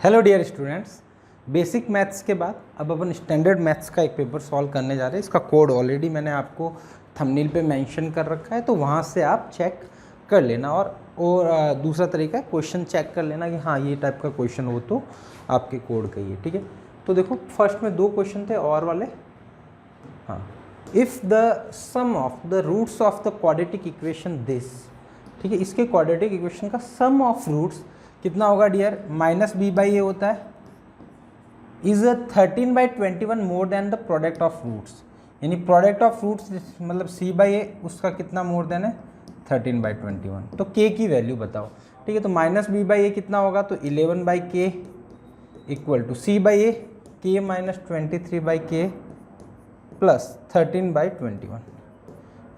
Hello dear students, basic maths के बाद अब अपन स्टैंडर्ड मैथ्स का एक पेपर सॉल्व करने जा रहे हैं। इसका कोड ऑलरेडी मैंने आपको थंबनेल पे मेंशन कर रखा है, तो वहाँ से आप चेक कर लेना। और दूसरा तरीका है क्वेश्चन चेक कर लेना कि हाँ ये टाइप का क्वेश्चन हो तो आपके कोड का ही है। ठीक है, तो देखो फर्स्ट में दो क्वेश्चन थे और वाले। हाँ, if the sum of the roots of the quadratic equation this, ठीक है, इसके क्वाड्रेटिक इक्वेशन का सम ऑफ रूट्स कितना होगा डियर? -b/a होता है। Is 13/21 more than the product of roots, यानी प्रोडक्ट ऑफ रूट्स मतलब c/a उसका कितना मोर देन है? 13/21। तो k की वैल्यू बताओ। ठीक है, तो -b/a कितना होगा? तो 11/k equal to c/a k -23/k plus 13/21।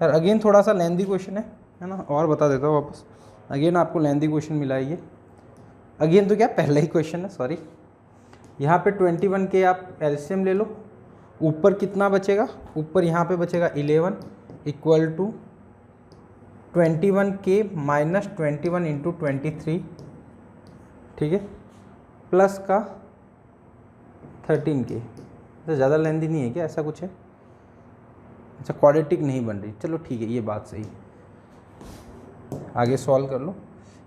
यार अगेन थोड़ा सा लेंदी क्वेश्चन है ना, और बता देता हूँ वापस। अगेन आपको लेंदी क्वेश्चन मिला है ये। अगेन तो क्या पहला ही क्वेश्चन है, सॉरी। यहाँ पे 21 के आप एलसीएम ले लो। ऊपर कितना बचेगा? ऊपर यहाँ पे बचेगा 11 इक्वल टू 21k -21 इंटू 23, ठीक है, प्लस का 13k। तो ज़्यादा लेंदी नहीं है क्या? ऐसा कुछ है? अच्छा, क्वाड्रेटिक नहीं बन रही, चलो ठीक है, ये बात सही। आगे सॉल्व कर लो।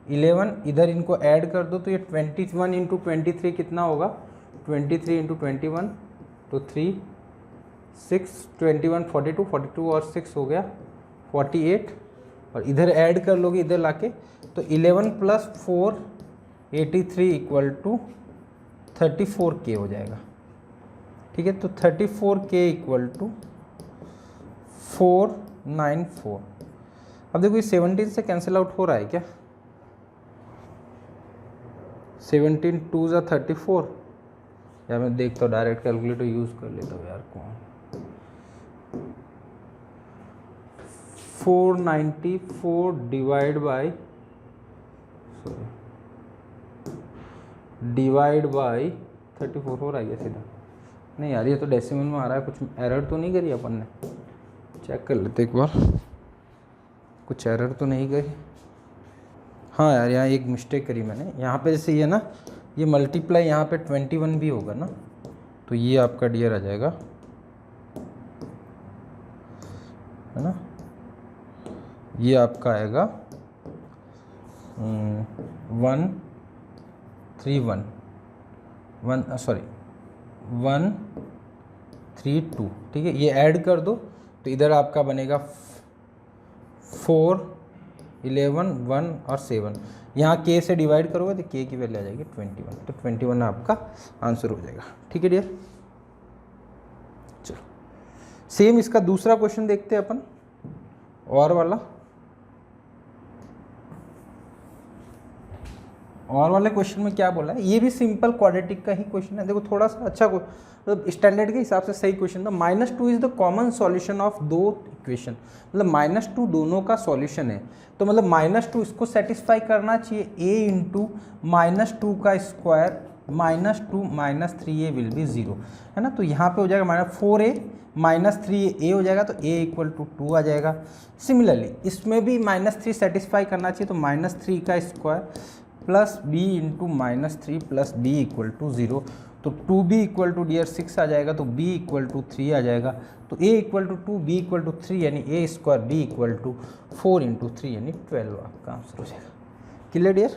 11 इधर इनको ऐड कर दो तो ये 21 इंटू 23 कितना होगा? 23 इंटू 21 तो 3 6 21 42 42 और 6 हो गया 48। और इधर ऐड कर लोगे इधर लाके तो 11 प्लस 4 83 इक्वल टू 34k हो जाएगा। ठीक है, तो 34k इक्वल टू 494। अब देखो ये 17 से कैंसिल आउट हो रहा है क्या? 17 2 ज़ा 34। या मैं देखता हूँ, डायरेक्ट कैलकुलेटर यूज़ कर लेता हूँ यार। कौन 494 डिवाइड बाई 34 हो रहा है क्या सीधा? नहीं यार, ये तो डेसिमल में आ रहा है। कुछ एरर तो नहीं करी अपन ने? चेक कर लेते एक बार, कुछ एरर तो नहीं करी। हाँ यार, यहाँ एक मिस्टेक करी मैंने। यहाँ पे जैसे ये ना, ये मल्टीप्लाई यहाँ पे 21 भी होगा ना, तो ये आपका डियर आ जाएगा, है ना, ये आपका आएगा 132। ठीक है, ये ऐड कर दो तो इधर आपका बनेगा 4 11 1 और 7। यहाँ k से डिवाइड करोगे तो k की वैल्यू आ जाएगी 21। तो 21 आपका आंसर हो जाएगा। ठीक है डियर, चलो सेम इसका दूसरा क्वेश्चन देखते हैं अपन, और वाले क्वेश्चन में क्या बोला है? ये भी सिंपल क्वाड्रेटिक का ही क्वेश्चन है। देखो थोड़ा सा अच्छा मतलब स्टैंडर्ड के हिसाब से सही क्वेश्चन था। -2 is the common solution of दो इक्वेशन, मतलब -2 दोनों का सॉल्यूशन है। तो मतलब -2 इसको सेटिस्फाई करना चाहिए। a इंटू -2 का स्क्वायर -2 -3a विल बी 0, है ना। तो यहाँ पे हो जाएगा -4a -3a हो जाएगा, तो a इक्वल टू 2 आ जाएगा। सिमिलरली इसमें भी -3 सेटिस्फाई करना चाहिए, तो -3 का square plus b into -3 plus b equal to 0। तो 2b इक्वल टू डियर 6 आ जाएगा, तो b इक्वल टू 3 आ जाएगा। तो a equal to 2 b equal to 3 यानी a square b equal to 4 into 3 यानी 12 आपका आंसर हो जाएगा। Clear dear?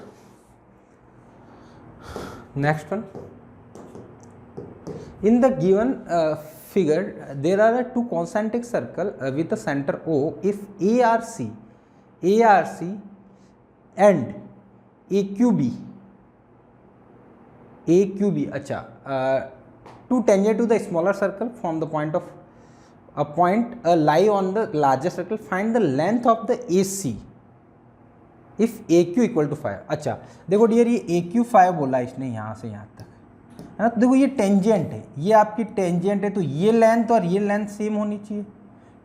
Next one, in the given figure there are two concentric circle with a center O. If ARC and AQB अच्छा two tangent to the smaller circle from the point of a point lie on the larger circle, find the length of the AC if AQ equal to 5। अच्छा देखो dear, ये AQ 5 बोला इसने यहाँ से यहाँ तक, है ना। तो देखो ये टेंजेंट है, ये आपकी टेंजेंट है, तो ये लेंथ और ये लेंथ सेम होनी चाहिए।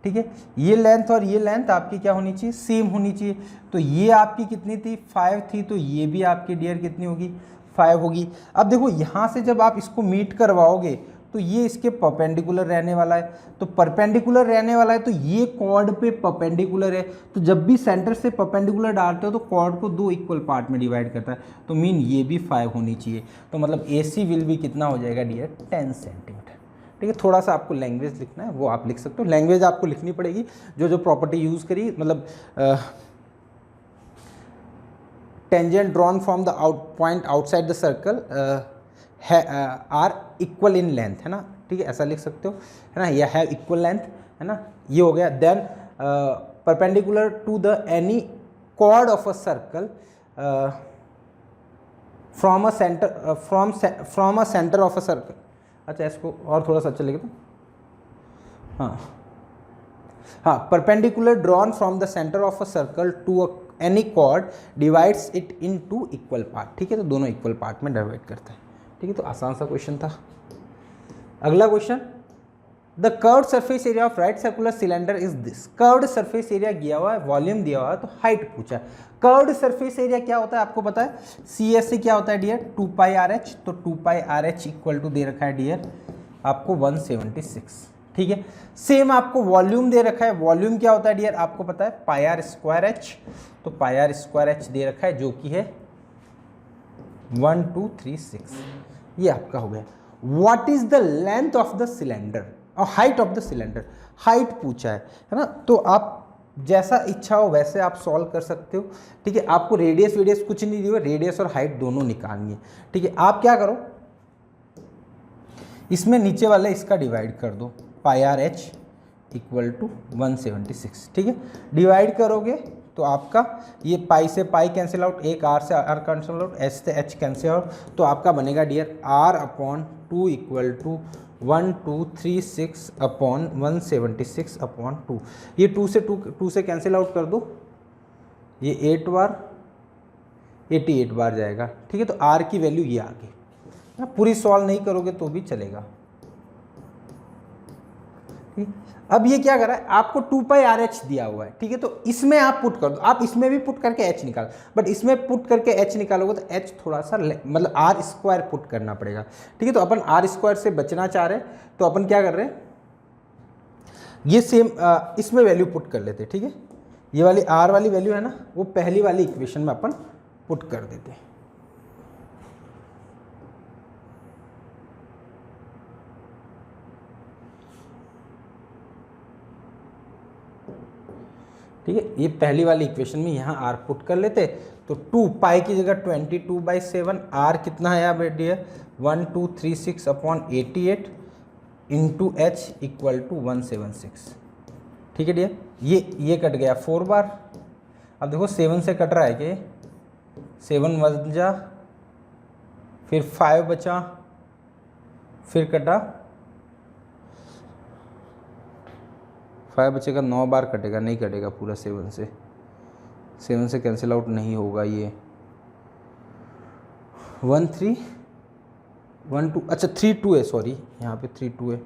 ठीक है, ये लेंथ और ये लेंथ आपकी क्या होनी चाहिए? सेम होनी चाहिए। तो ये आपकी कितनी थी? 5 थी, तो ये भी आपकी डियर कितनी होगी? 5 होगी। अब देखो यहाँ से जब आप इसको मीट करवाओगे तो ये इसके परपेंडिकुलर रहने वाला है, तो परपेंडिकुलर रहने वाला है तो ये कॉर्ड पे परपेंडिकुलर है, तो जब भी सेंटर से परपेंडिकुलर डालते हो तो कॉर्ड को 2 इक्वल पार्ट में डिवाइड करता है, तो मीन ये भी 5 होनी चाहिए, तो मतलब AC विल भी कितना हो जाएगा डियर 10 सेंटीमीटर। ठीक है, थोड़ा सा आपको लैंग्वेज लिखना है वो आप लिख सकते हो, लैंग्वेज आपको लिखनी पड़ेगी जो जो प्रॉपर्टी यूज़ करी, मतलब tangent drawn from the point outside the circle are equal in length, है ना, ठीक है, ऐसा लिख सकते हो, है ना, या हैव इक्वल लेंथ, है ना, ये हो गया। Then perpendicular to the any chord of a circle from a centre of a circle. अच्छा, इसको और थोड़ा सा अच्छा लिखे तो, हाँ, perpendicular drawn from the centre of a circle to any chord divides it in 2 equal part. ठीक है, तो दोनों इक्वल पार्ट में डिवाइड करता है। ठीक है, तो आसान सा क्वेश्चन था। अगला question, the curved surface area of right circular cylinder is this. Curved surface area दिया हुआ है, वॉल्यूम दिया हुआ है, तो हाइट पूछा है। कर्व्ड सरफेस एरिया क्या होता है आपको पता है, CS से क्या होता है डियर 2 पाई RH, तो 2 पाई RH इक्वल टू दे रखा है डियर आपको 176। ठीक है, सेम आपको वॉल्यूम दे रखा है, वॉल्यूम क्या होता है डियर आपको पता है पाई आर स्क्वायर एच, तो पाई आर स्क्वायर एच दे रखा है जो कि है 1236, ये आपका हो गया। What is the length of the cylinder और height of the cylinder, height पूछा है ना, तो आप जैसा इच्छा हो वैसे आप सॉल्व कर सकते हो। ठीक है, आपको रेडियस वेडियस कुछ नहीं दिया, रेडियस और हाइट दोनों निकालनी है। ठीक है, आप क्या करो, इसमें नीचे वाले इसका डिवाइड कर दो, पाई आर एच इक्वल टू 176। ठीक है, डिवाइड करोगे तो आपका ये पाई से पाई कैंसिल आउट, एक आर से आर कैंसिल आउट, एच से एच कैंसिल आउट, तो आपका बनेगा dear R/2 equal to 1236 upon 176 upon 2। ये 2 से कैंसिल आउट कर दो, ये 8 बार 88 बार जाएगा। ठीक है, तो R की वैल्यू ये आ गई। पूरी सॉल्व नहीं करोगे तो भी चलेगा। अब ये क्या कर रहा है, आपको 2 पाई आर एच दिया हुआ है। ठीक है, तो इसमें आप पुट कर दो, आप इसमें भी पुट करके एच निकाल, बट इसमें पुट करके एच निकालोगे तो एच थोड़ा सा मतलब आर स्क्वायर पुट करना पड़ेगा। ठीक है, तो अपन आर स्क्वायर से बचना चाह रहे हैं, तो अपन क्या कर रहे हैं, ये सेम इसमें वैल्यू पुट कर लेते हैं। ठीक है, ये वाली आर वाली वैल्यू है ना, वो पहली वाली इक्वेशन में अपन पुट कर देते हैं। ठीक है, ये पहली वाली इक्वेशन में यहाँ आर पुट कर लेते, तो 2 पाई की जगह 22/7, आर कितना है यहाँ बेटी है 1236 upon 88 into H equal to 176। ठीक है डियर, ये कट गया 4 बार। अब देखो 7 से कट रहा है कि 7 बचा, फिर 5 बचा, फिर कटा 5 बचेगा, 9 बार कटेगा, नहीं कटेगा पूरा 7 से कैंसिल आउट नहीं होगा। ये 1 3 1 2, अच्छा 3 2 है, सॉरी यहाँ पे 3 2 है,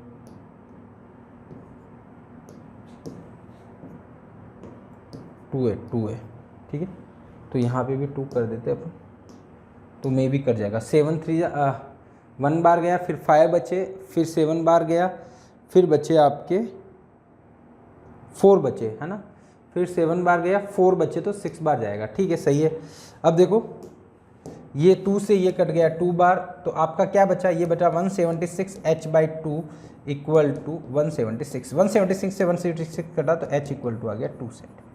टू है। ठीक है, तो यहाँ पे भी 2 कर देते अपन, तो मे भी कर जाएगा। 7 3 1 बार गया, फिर 5 बचे, फिर 7 बार गया, फिर बचे आपके 4 बचे, है ना, फिर 7 बार गया, 4 बचे, तो 6 बार जाएगा। ठीक है, सही है। अब देखो ये 2 से ये कट गया 2 बार, तो आपका क्या बचा, ये बचा 176 h/2 इक्वल टू 176 से 176 कटा तो h इक्वल टू आ गया 2 सेंटीमीटर।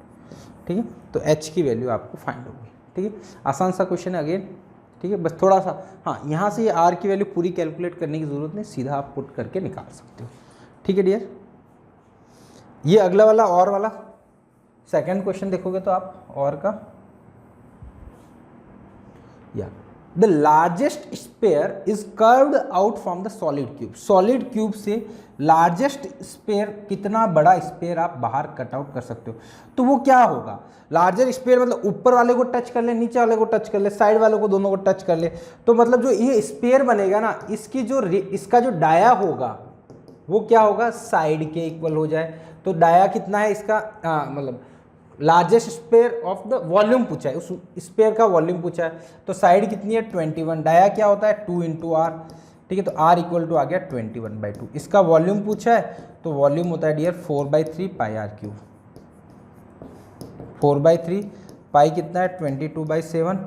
ठीक है, तो h की वैल्यू आपको फाइंड होगी। ठीक है, आसान सा क्वेश्चन है अगेन। ठीक है, बस थोड़ा सा, हाँ, यहाँ से ये r की वैल्यू पूरी कैलकुलेट करने की ज़रूरत नहीं, सीधा आप पुट करके निकाल सकते हो। ठीक है डियर, ये अगला वाला और वाला सेकंड क्वेश्चन देखोगे तो आप और का, या the largest spare is curved out from the solid cube. Solid cube से लार्जेस्ट स्पेयर, कितना बड़ा स्पेयर आप बाहर कट आउट कर सकते हो, तो वो क्या होगा, लार्जर स्पेयर मतलब ऊपर वाले को टच कर ले, नीचे वाले को टच कर ले, साइड वाले को, दोनों को टच कर ले, तो मतलब जो ये स्पेयर बनेगा ना, इसका जो डाया होगा वो क्या होगा, साइड के इक्वल हो जाए। तो डाया कितना है इसका, मतलब largest sphere of the volume पूछा है, उस स्पेयर का वॉल्यूम पूछा है, तो साइड कितनी है 21, डाया क्या होता है 2 × R, ठीक है। तो R इक्वल टू आ गया 21/2। इसका वॉल्यूम पूछा है तो वॉल्यूम होता है डियर 4/3 पाई R क्यूब। 4/3 पाई कितना है 22/7,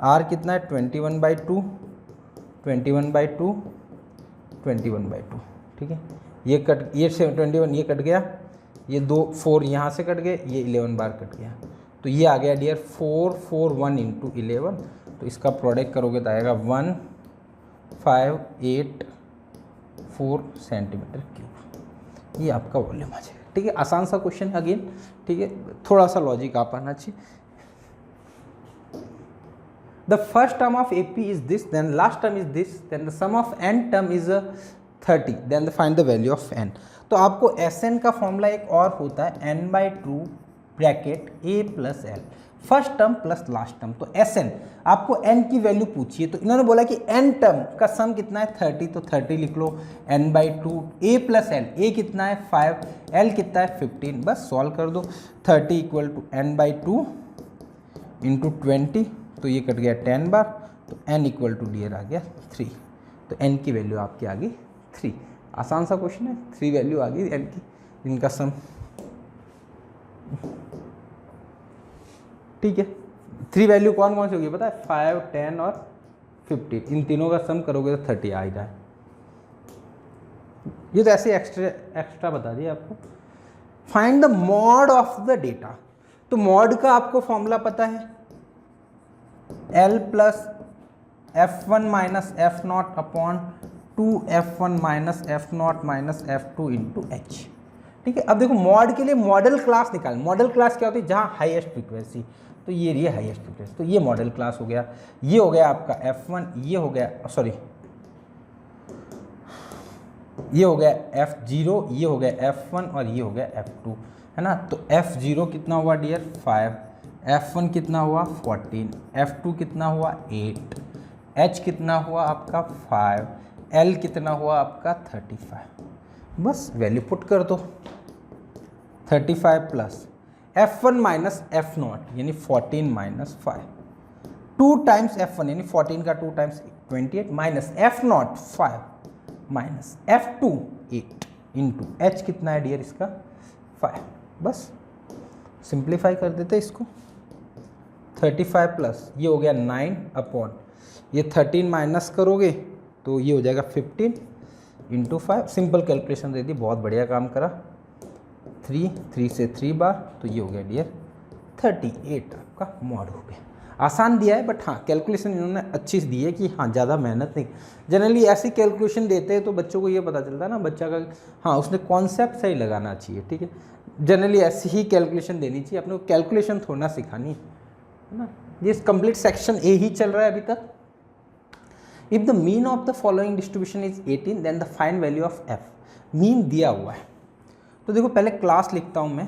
R कितना है 21/2, 21/2, 21/2। ठीक है, ये 21 ये कट गया, ये 2 4 यहाँ से कट गए, ये 11 बार कट गया, तो ये आ गया डियर 441 इंटू 11। तो इसका प्रोडक्ट करोगे तो आएगा 1584 सेंटीमीटर क्यूब। ये आपका वॉल्यूम आ जाएगा। ठीक है, आसान सा क्वेश्चन अगेन। ठीक है, थोड़ा सा लॉजिक आप आना चाहिए। The first term of AP is this, then last term is this, then the sum of n term is 30, then find the value of n। तो आपको Sn का फॉर्मूला एक और होता है n/2 bracket a plus L, first term plus last term. तो Sn आपको n की वैल्यू पूछिए, तो इन्होंने बोला कि n टर्म का सम कितना है 30, तो 30 लिख लो n/2, a plus L, a कितना है 5, l कितना है 15, बस सॉल्व कर दो। 30 इक्वल टू n/2 इंटू 20, तो ये कट गया 10 बार, तो n इक्वल टू डियर आ गया 3। तो n की वैल्यू आपकी आ गई 3। आसान सा क्वेश्चन है, 3 वैल्यू आ गई n की, इनका सम। ठीक है, 3 वैल्यू कौन कौन सी होगी पता है, 5, 10 और 15, इन तीनों का सम करोगे तो 30 आ ही रहा है। ये तो ऐसे एक्स्ट्रा बता दिया आपको। Find the mod of the data. तो मॉड का आपको फॉर्मूला पता है, L plus F1 minus F0 upon 2F1 minus F0 minus F2 into H। ठीक है, अब देखो मॉड के लिए मॉडल क्लास निकाल। मॉडल क्लास क्या होती है, जहाँ हाईएस्ट फ्रीक्वेंसी, तो ये रही है हाईएस्ट फ्रीक्वेंसी, तो ये मॉडल क्लास हो गया। ये हो गया आपका F1, ये हो गया सॉरी ये हो गया F0, ये हो गया F1 और ये हो गया F2, है ना। तो F0 कितना हुआ डियर 5, F1 कितना हुआ 14, F2 कितना हुआ 8, H कितना हुआ आपका 5, L कितना हुआ आपका 35। बस वैल्यू पुट कर दो, 35 प्लस F1 माइनस F0 यानी 14 माइनस 5, 2 टाइम्स F1 यानी 14 का 2 times 28 minus F0 5 minus F2 8 into H कितना है डियर इसका 5। बस सिंप्लीफाई कर देते इसको, 35 प्लस ये हो गया 9 अपॉन ये 13 माइनस करोगे तो ये हो जाएगा 15 इंटू 5। सिंपल कैलकुलेशन दे दी, बहुत बढ़िया काम करा। 3 से 3 बार, तो ये हो गया डियर 38 आपका मॉड हो गया। आसान दिया है बट हाँ कैलकुलेशन इन्होंने अच्छी दी है कि हाँ ज़्यादा मेहनत नहीं। जनरली ऐसी कैलकुलेशन देते हैं तो बच्चों को ये पता चलता है ना बच्चा का, हाँ उसने कॉन्सेप्ट सही लगाना चाहिए। ठीक है, जनरली ऐसी ही कैलकुलेशन देनी चाहिए, अपने को कैलकुलेशन थोड़ा ना सिखानी है ना। ये कंप्लीट सेक्शन ए ही चल रहा है अभी तक। If the mean of the following distribution is 18 then the find value of F. Mean दिया हुआ है तो देखो पहले क्लास लिखता हूँ मैं,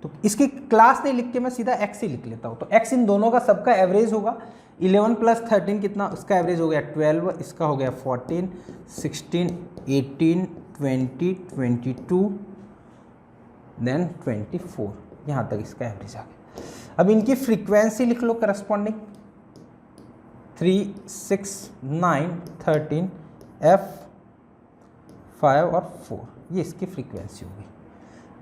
तो इसकी क्लास नहीं लिख के मैं सीधा एक्स ही लिख लेता हूँ। तो एक्स इन दोनों का सबका एवरेज होगा, 11 प्लस 13 कितना, उसका एवरेज हो गया 12, इसका हो गया 14, 16, 18, 20, 22 देन 24, यहाँ तक इसका एवरेज आ गया। अब इनकी फ्रीक्वेंसी लिख लो करस्पॉन्डिंग, 3, 6, 9, 13, F 5 और 4, ये इसकी फ्रीक्वेंसी होगी।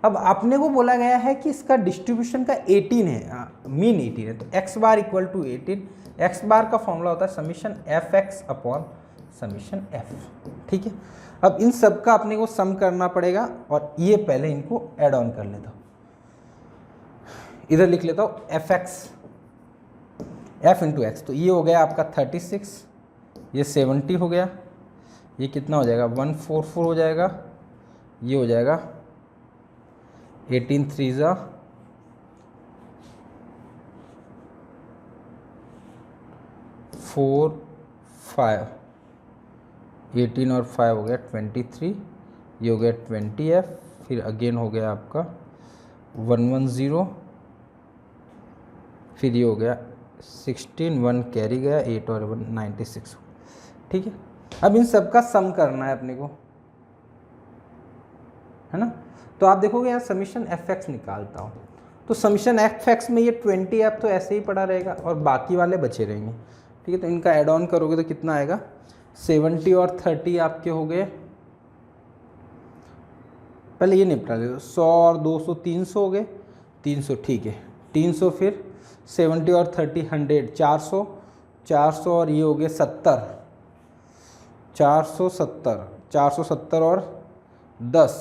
अब आपने को बोला गया है कि इसका डिस्ट्रीब्यूशन का 18 है, मीन 18 है, तो x bar equal to 18। x bar का फॉर्मूला होता है summation fx upon summation f। ठीक है, अब इन सब का अपने को सम करना पड़ेगा और ये पहले इनको ऐड ऑन कर लेता हूँ। इधर लिख लेता हूँ fx f इंटू एक्स, तो ये हो गया आपका 36, ये 70 हो गया, ये कितना हो जाएगा 144 हो जाएगा, ये हो जाएगा 18 3 ज़ा 4 5, 18 और 5 हो गया 23, ये हो गया 20f, फिर अगेन हो गया आपका 110, फिर ये हो गया 16, 1 कैरी गया, 8 और 1 96। ठीक है, अब इन सब का सम करना है अपने को, है ना। तो आप देखोगे यहाँ समीशन fx निकालता हूँ, तो समीशन fx में ये 20f तो ऐसे ही पड़ा रहेगा और बाकी वाले बचे रहेंगे। ठीक है, तो इनका ऐड ऑन करोगे तो कितना आएगा, 70 और 30 आपके हो गए, पहले ये निपटा दे, 100 और 200 300 हो गए, 300 ठीक है, 300 फिर 70 और 30 100 400, 400 और ये हो गए 70, 470, 470 और 10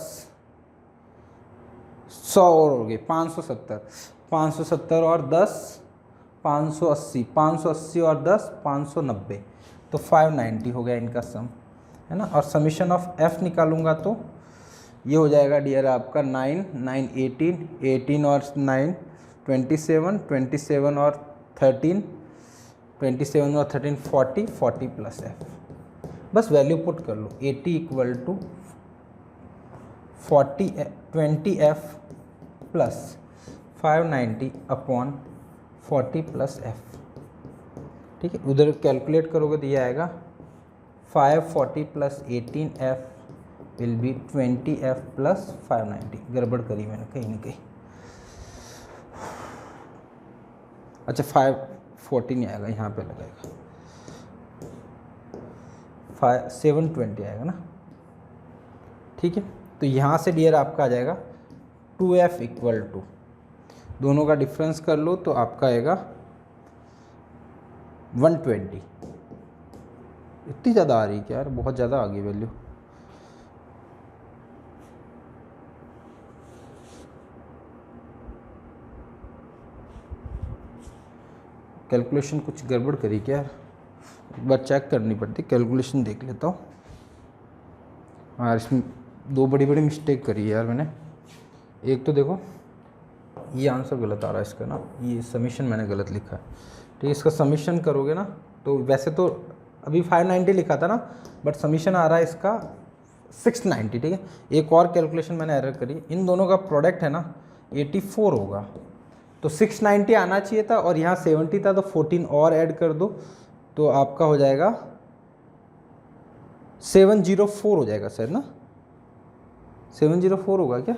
100 और हो गए 570, 570 और 10 580, 580 और 10 590, तो 590 हो गया इनका सम, है ना। और समीशन ऑफ एफ निकालूंगा तो ये हो जाएगा डियर आपका 9 9 18, 18 और 9 27, 27 और 13, 27 और 13 40, 40 प्लस एफ, बस वैल्यू पुट कर लो, 80 equal to 20 F plus 590 upon 40 plus F, ठीक है। उधर कैलकुलेट करोगे तो ये आएगा 540 plus 18 F will be 20 F plus 590, गड़बड़ करी मैंने कहीं ना कहीं, अच्छा 540 नहीं आएगा, यहाँ पे लगाएगा 720 आएगा ना, ठीक है। तो यहाँ से डियर आपका आ जाएगा 2f इक्वल टू, दोनों का डिफरेंस कर लो तो आपका आएगा 120, इतनी ज़्यादा आ रही क्या यार, बहुत ज़्यादा आ गई वैल्यू, कैलकुलेशन कुछ गड़बड़ करी क्या यार, एक बार चेक करनी पड़ती, कैलकुलेशन देख लेता हूँ। हाँ इसमें दो बड़ी बड़ी मिस्टेक करी है यार मैंने, एक तो देखो ये आंसर गलत आ रहा है इसका ना, ये समीशन मैंने गलत लिखा है, ठीक है। इसका समीशन करोगे ना तो वैसे तो अभी 590 लिखा था ना, बट समीशन आ रहा है इसका 690, ठीक है। एक और कैलकुलेशन मैंने एरर करी, इन दोनों का प्रोडक्ट है ना 84 होगा, तो 690 आना चाहिए था और यहाँ 70 था, तो 14 और ऐड कर दो तो आपका हो जाएगा 704 हो जाएगा सर ना, 704 होगा क्या,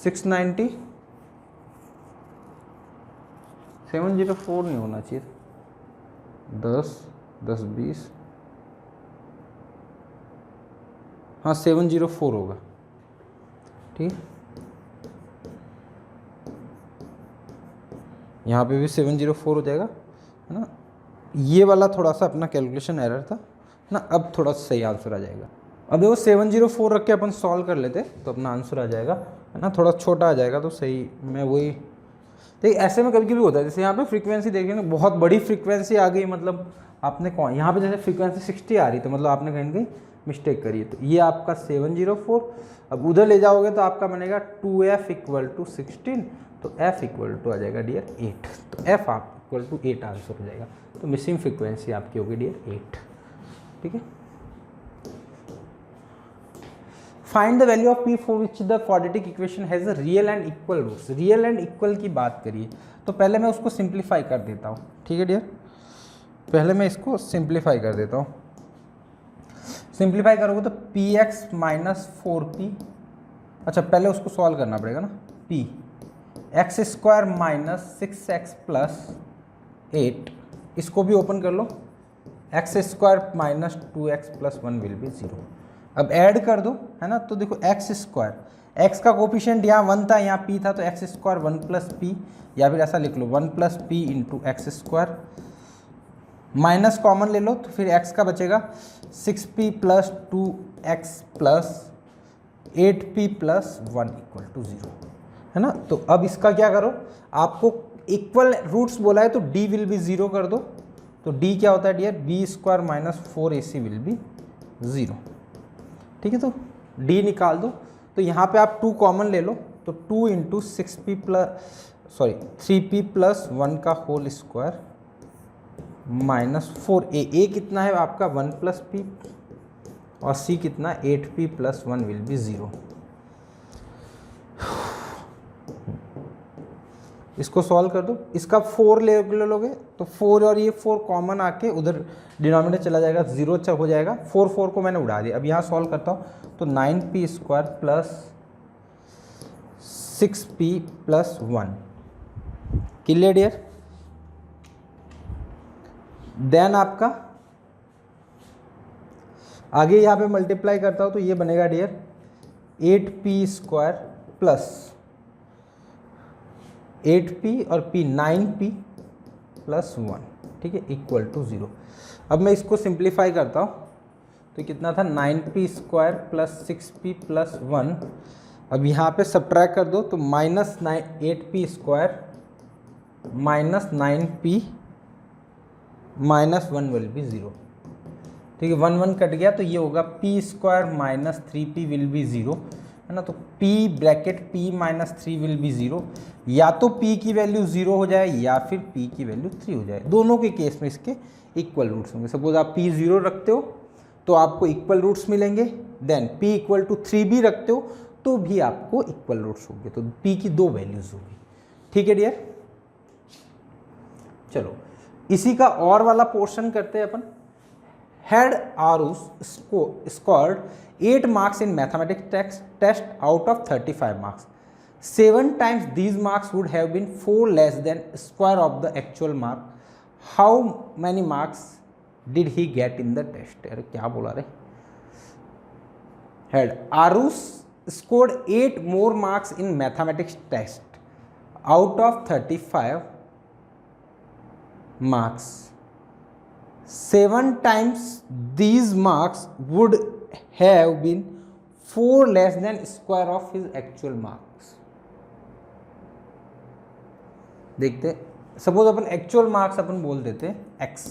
690 704 नहीं होना चाहिए, 10 10 20, हाँ 704 होगा, ठीक। यहाँ पे भी 704 हो जाएगा, है ना। ये वाला थोड़ा सा अपना कैलकुलेशन एरर था ना, अब थोड़ा सही आंसर आ जाएगा। अब देखो 704 रख के अपन सॉल्व कर लेते तो अपना आंसर आ जाएगा, है ना, थोड़ा छोटा आ जाएगा तो सही, मैं वही देखिए ऐसे में कभी कभी होता है, जैसे यहाँ पे फ्रीक्वेंसी देखिए ना, बहुत बड़ी फ्रीक्वेंसी आ गई, मतलब आपने कौन यहाँ पे जैसे फ्रीक्वेंसी 60 आ रही तो मतलब आपने कहीं ना कहीं मिस्टेक करी है, तो ये आपका 704, अब उधर ले जाओगे तो आपका बनेगा 2f इक्वल टू 16, तो f इक्वल टू आ जाएगा डियर 8, तो f आप इक्वल टू 8 आंसर हो जाएगा, तो मिसिंग फ्रीक्वेंसी आपकी होगी डियर 8, ठीक है। Find the value of p for which the quadratic equation has a real and equal roots, real and equal की बात करिए तो पहले मैं उसको सिंप्लीफाई कर देता हूँ, ठीक है डियर, पहले मैं इसको सिंप्लीफाई कर देता हूँ। सिंप्लीफाई करोगे तो px माइनस 4p, अच्छा पहले उसको सॉल्व करना पड़ेगा ना, p x square minus 6x plus 8, इसको भी ओपन कर लो, x square minus 2x plus 1 will be 0, अब ऐड कर दो, है ना, तो देखो एक्स स्क्वायर, एक्स का कोफिशिएंट यहाँ 1 था, यहाँ p था, तो एक्स स्क्वायर 1 प्लस पी, या फिर ऐसा लिख लो 1 plus P into X square, minus common ले लो तो फिर x का बचेगा 6p plus 2x plus 8p plus 1 equal to 0, है ना। तो अब इसका क्या करो, आपको इक्वल रूट्स बोला है तो d विल बी 0 कर दो, तो d क्या होता है dear, b square minus 4ac will be 0, ठीक है। तो d निकाल दो, तो यहाँ पे आप 2 कॉमन ले लो, तो 2 इंटू 3p प्लस 1 का होल स्क्वायर माइनस 4a कितना है आपका 1 प्लस पी, और c कितना 8p प्लस 1 विल बी 0, इसको सॉल्व कर दो, इसका 4 ले लोगे तो 4 और ये 4 कॉमन आके उधर डिनोमिनेटर चला जाएगा, 0 हो जाएगा, 4 को मैंने उड़ा दिया। अब यहाँ सॉल्व करता हूँ तो 9p square plus 6p plus 1 clear dear, then आपका आगे यहाँ पे मल्टीप्लाई करता हूँ तो ये बनेगा डियर 8p² प्लस 8p और p 9p प्लस 1, ठीक है, इक्वल टू 0। अब मैं इसको सिंप्लीफाई करता हूँ तो कितना था 9p² प्लस 6p प्लस 1। अब यहाँ पे सब्ट्रैक्ट कर दो तो -8p² minus 9p minus 1 will be 0, ठीक है। 1 1 कट गया तो ये होगा p² minus 3p will be 0, है ना। तो p bracket p minus 3 will be 0, या तो p की वैल्यू 0 हो जाए या फिर p की वैल्यू 3 हो जाए। दोनों के केस में इसके इक्वल रूट्स होंगे। सपोज आप p 0 रखते हो तो आपको इक्वल रूट्स मिलेंगे, देन p इक्वल टू 3 भी रखते हो तो भी आपको इक्वल रूट्स होंगे। तो p की 2 वैल्यूज होगी, ठीक है डियर। चलो इसी का और वाला पोर्शन करते हैं अपन। Had Arus scored 8 marks in mathematics test out of 35 marks. 7 times these marks would have been 4 less than square of the actual mark. How many marks did he get in the test? अरे क्या बोला रे? Had Arus scored 8 more marks in mathematics test out of 35 marks. 7 times these marks would have been 4 less than square of his actual marks. देखते, suppose अपन actual marks अपन बोल देते x,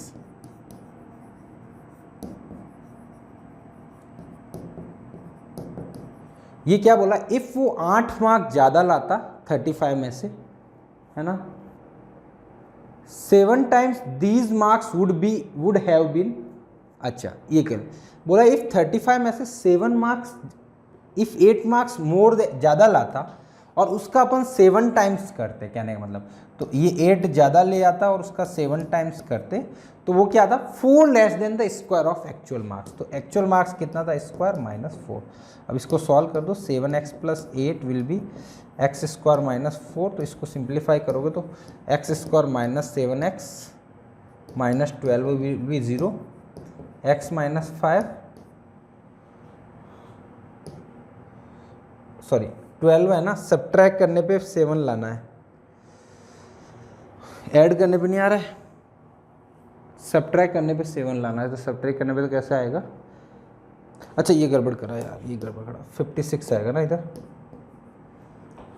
ये क्या बोला, इफ वो 8 मार्क्स ज्यादा लाता 35 में से, है ना, 7 times these marks would have been, अच्छा ये कर बोला इफ 35 में से 7 मार्क्स, इफ 8 मार्क्स मोर ज़्यादा लाता और उसका अपन 7 टाइम्स करते, कहने का मतलब, तो ये 8 ज़्यादा ले आता और उसका 7 टाइम्स करते तो वो क्या था 4 less than the square of actual marks. तो एक्चुअल मार्क्स कितना था, स्क्वायर माइनस 4। अब इसको सॉल्व कर दो, 7x plus 8 will be x² minus 4। तो इसको सिंप्लीफाई करोगे तो x² minus 7x minus 12 will be 0, x minus 5, sorry 12 है ना, सब्ट्रैक्ट करने पे 7 लाना है, ऐड करने पे नहीं आ रहा है, सब्ट्रैक्ट करने पे 7 लाना है। तो सब्ट्रैक्ट करने पे तो कैसे आएगा, अच्छा ये गड़बड़ करा यार, ये गड़बड़ करा, 56 आएगा ना इधर,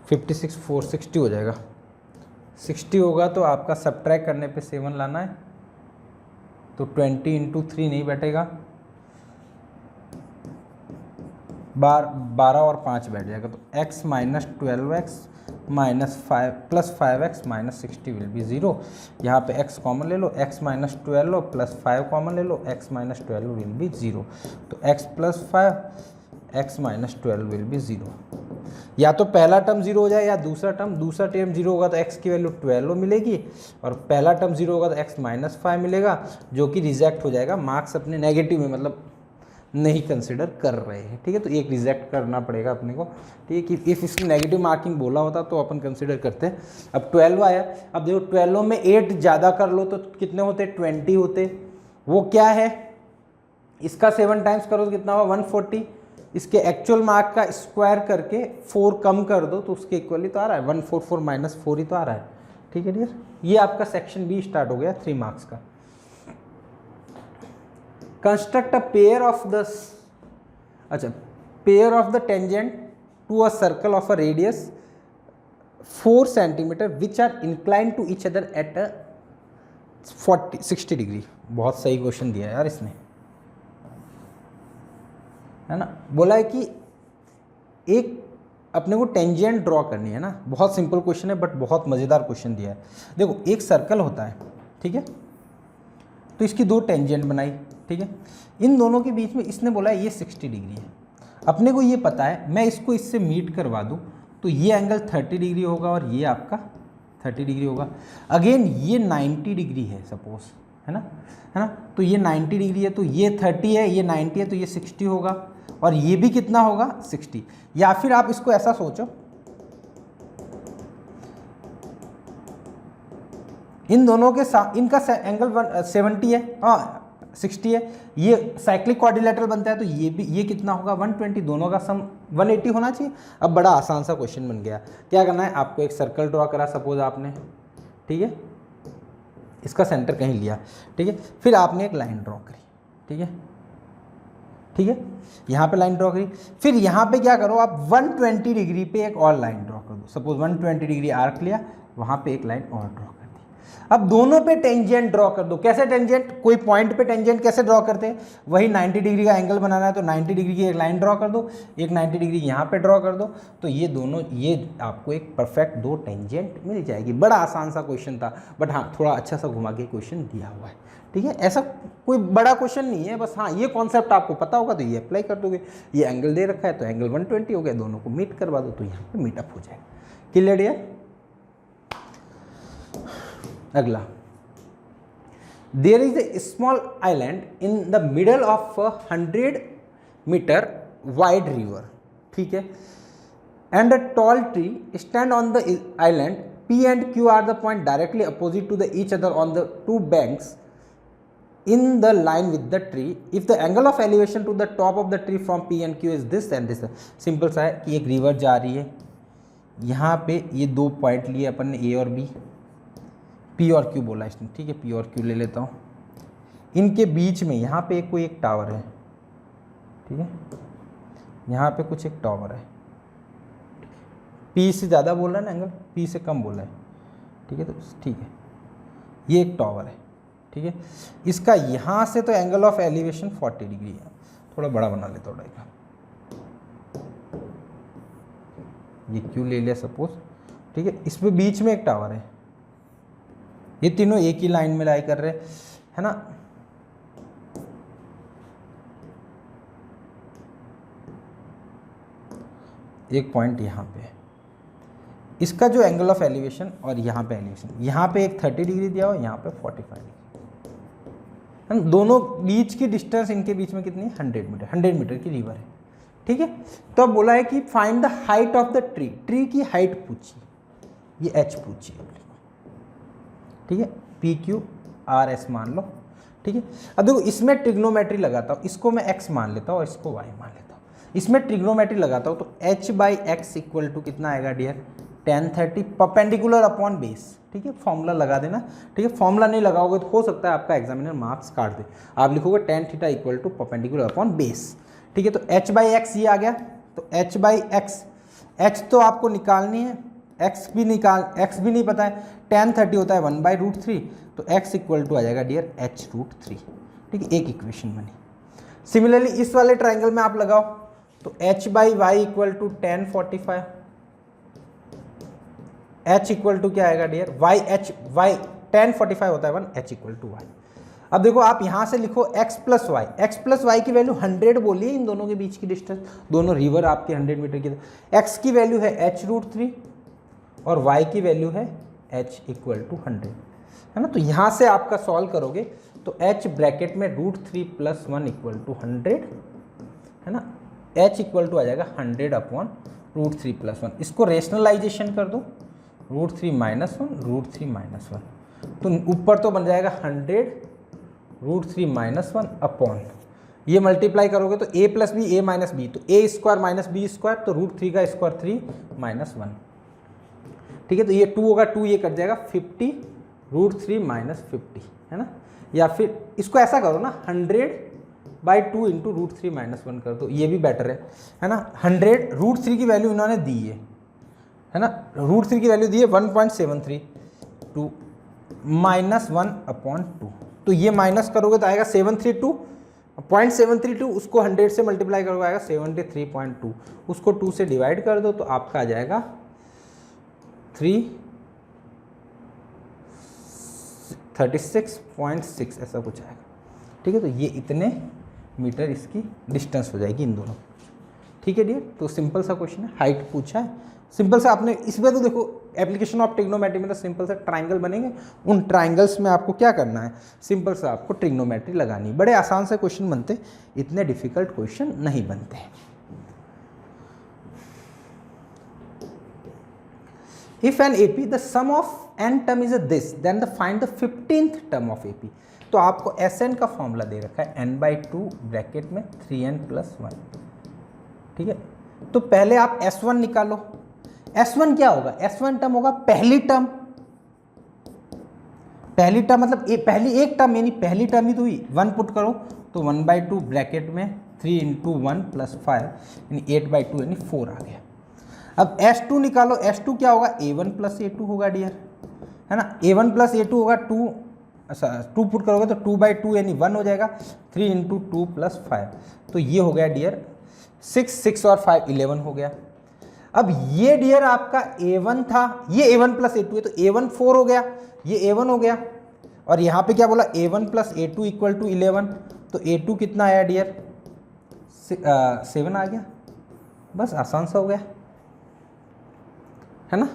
56 460 हो जाएगा, 60 होगा तो आपका सब्ट्रैक्ट करने पे 7 लाना है, तो 20 इंटू 3 नहीं बैठेगा, 12 और 5 बैठ जाएगा। तो x minus 12x minus 5 plus 5x minus 60 will be 0। यहाँ पे x कॉमन ले लो, x माइनस 12 प्लस 5 कॉमन ले लो, x माइनस 12 विल बी 0। तो x plus 5 x minus 12 will be 0। या तो पहला टर्म 0 हो जाए या दूसरा टर्म 0 होगा तो x की वैल्यू 12 मिलेगी और पहला टर्म 0 होगा तो x माइनस 5 मिलेगा, जो कि रिजेक्ट हो जाएगा, मार्क्स अपने नेगेटिव में मतलब नहीं कंसिडर कर रहे हैं, ठीक है। तो एक रिजेक्ट करना पड़ेगा अपने को, ठीक है। कि इफ इसकी नेगेटिव मार्किंग बोला होता तो अपन कंसिडर करते हैं। अब 12 आया, अब देखो 12 में 8 ज़्यादा कर लो तो कितने होते, 20 होते। वो क्या है, इसका 7 टाइम्स करो तो कितना होगा 140, इसके एक्चुअल मार्क का स्क्वायर करके 4 कम कर दो तो उसके इक्वली तो आ रहा है 144 माइनस 4 ही तो आ रहा है, ठीक है डियर। ये आपका सेक्शन बी स्टार्ट हो गया 3 मार्क्स का। Construct a pair of the, अच्छा pair of the tangent to a circle of a radius 4 centimetre which are incline to each other at 60 degree. बहुत सही क्वेश्चन दिया है यार इसने, है ना। बोला है कि एक अपने को टेंजेंट ड्रॉ करनी है ना, बहुत सिंपल क्वेश्चन है बट बहुत मज़ेदार क्वेश्चन दिया है। देखो एक सर्कल होता है, ठीक है, तो इसकी 2 टेंजेंट बनाई, ठीक है, इन दोनों के बीच में इसने बोला है ये 60 डिग्री है। अपने को ये पता है, मैं इसको इससे मीट करवा दूँ तो ये एंगल 30 डिग्री होगा और ये आपका 30 डिग्री होगा। अगेन ये 90 डिग्री है सपोज, है ना, तो ये 90 डिग्री है, तो ये 30 है, ये 90 है, तो ये 60 होगा और ये भी कितना होगा 60। या फिर आप इसको ऐसा सोचो, इन दोनों के साथ इनका एंगल 70 है, हाँ 60 है। ये साइक्लिक क्वाड्रिलेटरल बनता है तो ये भी, ये कितना होगा 120, दोनों का सम 180 होना चाहिए। अब बड़ा आसान सा क्वेश्चन बन गया। क्या करना है आपको, एक सर्कल ड्रॉ करा सपोज आपने, ठीक है, इसका सेंटर कहीं लिया, ठीक है, फिर आपने एक लाइन ड्रॉ करी, ठीक है, ठीक है, यहाँ पे लाइन ड्रॉ करी, फिर यहाँ पे क्या करो आप 120 डिग्री पे एक और लाइन ड्रॉ कर दो, सपोज 120 डिग्री आर्क लिया, वहाँ पे एक लाइन और ड्रॉ कर दी। अब दोनों पे टेंजेंट ड्रॉ कर दो। कैसे टेंजेंट, कोई पॉइंट पे टेंजेंट कैसे ड्रॉ करते हैं, वही 90 डिग्री का एंगल बनाना है तो 90 डिग्री की एक लाइन ड्रॉ कर दो, एक 90 डिग्री यहाँ पे ड्रॉ कर दो, तो ये दोनों, ये आपको एक परफेक्ट दो टेंजेंट मिल जाएगी। बड़ा आसान सा क्वेश्चन था, बट हाँ थोड़ा अच्छा सा घुमा के क्वेश्चन दिया हुआ है, ठीक है। ऐसा कोई बड़ा क्वेश्चन नहीं है, बस हाँ ये कॉन्सेप्ट आपको पता होगा तो ये अप्लाई कर दोगे। ये एंगल दे रखा है तो एंगल 120 हो गया, दोनों को मीट करवा दो तो यहाँ पे मीटअप हो जाएगा। क्लियर है। अगला, there is a small island in the middle of 100 metre wide river, ठीक है, and a tall tree stand on the island, P and Q are the point directly opposite to the each other on the two banks in the line with the tree. If the angle of elevation to the top of the tree from P and Q is this and this, simple सा है कि एक river जा रही है, यहाँ पे ये दो पॉइंट लिए अपन ने A और B, P और Q बोला इसने, ठीक है, P और Q ले लेता हूँ। इनके बीच में यहाँ पे कोई एक टावर है, ठीक है, यहाँ पे कुछ एक टावर है, P से ज़्यादा बोल रहा है ना एंगल, P से कम बोल रहा है, ठीक है, तो ठीक है, ये एक टावर है, ठीक है, इसका यहाँ से तो एंगल ऑफ एलिवेशन 40 डिग्री है। थोड़ा बड़ा बना लेता हूँ डायग्राम, ये Q ले लिया सपोज, ठीक है, इसमें बीच में एक टावर है, ये तीनों एक ही लाइन में लाई कर रहे है ना। एक पॉइंट यहाँ पे है, इसका जो एंगल ऑफ एलिवेशन और यहाँ पे एलिवेशन, यहाँ पे एक 30 डिग्री दिया हो, यहाँ पे 45 डिग्री, दोनों बीच की डिस्टेंस इनके बीच में कितनी है 100 मीटर, 100 मीटर की रिवर है, ठीक है। तो अब बोला है कि find the height of the tree, tree की हाइट पूछी, ये h पूछी, ठीक है, PQRS मान लो, ठीक है। अब देखो इसमें ट्रिग्नोमेट्री लगाता हूँ, इसको मैं x मान लेता हूँ और इसको y मान लेता हूँ, इसमें ट्रिग्नोमेट्री लगाता हूँ तो h/x इक्वल टू कितना आएगा डियर 1030 परपेंडिकुलर अपॉन बेस, ठीक है, फॉर्मूला लगा देना, ठीक है। फॉर्मूला नहीं लगाओगे तो हो सकता है आपका एग्जामिनर मार्क्स काट दे, आप लिखोगे tan theta equal to perpendicular upon base, ठीक है। तो h/x ये आ गया, तो h/x, h तो आपको निकालनी है, x भी नहीं पता है, tan 30 होता है 1/√3, तो x इक्वल टू आ जाएगा डियर h√3, ठीक है, एक इक्वेशन बनी। सिमिलरली इस वाले ट्राइंगल में आप लगाओ तो h/y equal to tan 45, h equal to क्या आएगा डियर y tan 45 होता है 1, h इक्वल टू y। अब देखो आप यहाँ से लिखो x प्लस वाई की वैल्यू 100 बोलिए, इन दोनों के बीच की डिस्टेंस, दोनों रिवर आपके 100 मीटर की, x की वैल्यू है h√3 और y की वैल्यू है h इक्वल टू 100, है ना। तो यहाँ से आपका सॉल्व करोगे तो h ब्रैकेट में √3 + 1 इक्वल टू 100, है ना, h इक्वल टू आ जाएगा 100 अपॉन √3 + 1, इसको रेशनलाइजेशन कर दो, √3 - 1 √3 - 1, तो ऊपर तो बन जाएगा 100 √3 - 1 अपॉन, ये मल्टीप्लाई करोगे तो a + b a - b, तो a² - b², तो √3 का स्क्वायर 3 - 1, ठीक है। तो ये 2 होगा, 2 ये कट जाएगा 50 √3 - 50, है ना। या फिर इसको ऐसा करो ना 100/2 इंटू √3 - 1 कर दो, ये भी बेटर है ना। 100 √3 की वैल्यू इन्होंने दी है ना, √3 की वैल्यू दी है 1.73 2 -1/2, तो ये माइनस करोगे तो आएगा 732.732, उसको 100 से मल्टीप्लाई करोगे आएगा 73.2, उसको 2 से डिवाइड कर दो तो आपका आ जाएगा 336.6 ऐसा कुछ आएगा, ठीक है। तो ये इतने मीटर इसकी डिस्टेंस हो जाएगी इन दोनों, ठीक है डियर। तो सिंपल सा क्वेश्चन है, हाइट पूछा है, सिंपल सा आपने इसमें तो देखो एप्लीकेशन ऑफ ट्रिग्नोमेट्री में तो सिंपल सा ट्राइंगल बनेंगे, उन ट्राइंगल्स में आपको क्या करना है, सिंपल सा आपको ट्रिग्नोमेट्री लगानी, बड़े आसान से क्वेश्चन बनते, इतने डिफिकल्ट क्वेश्चन नहीं बनते। If an AP, the sum of n term is this, then find the 15th term of AP. तो आपको Sn का फॉर्मूला दे रखा है n/2 ब्रैकेट में 3n+1, ठीक है। तो पहले आप S1 निकालो। S1 क्या होगा? S1 टर्म होगा पहली टर्म मतलब पहली एक टर्म, यानी पहली टर्म ही तो हुई, 1 पुट करो तो 1/2 ब्रैकेट में 3 × 1 + 5 यानी 8/2 यानी 4 आ गया। अब S2 निकालो। S2 क्या होगा? A1 + A2 होगा डियर, है ना। A1 + A2 होगा 2, अच्छा 2 पुट करोगे तो 2/2 यानी 1 हो जाएगा। 3 × 2 + 5 तो ये हो गया डियर 6 और 5 11 हो गया। अब ये डियर आपका A1 था, ये A1 + A2 है तो A1 4 हो गया, ये A1 हो गया। और यहाँ पे क्या बोला? A1 + A2 = 11, तो A2 कितना आया डियर? 7 आ गया। बस आसान सा हो गया, है ना।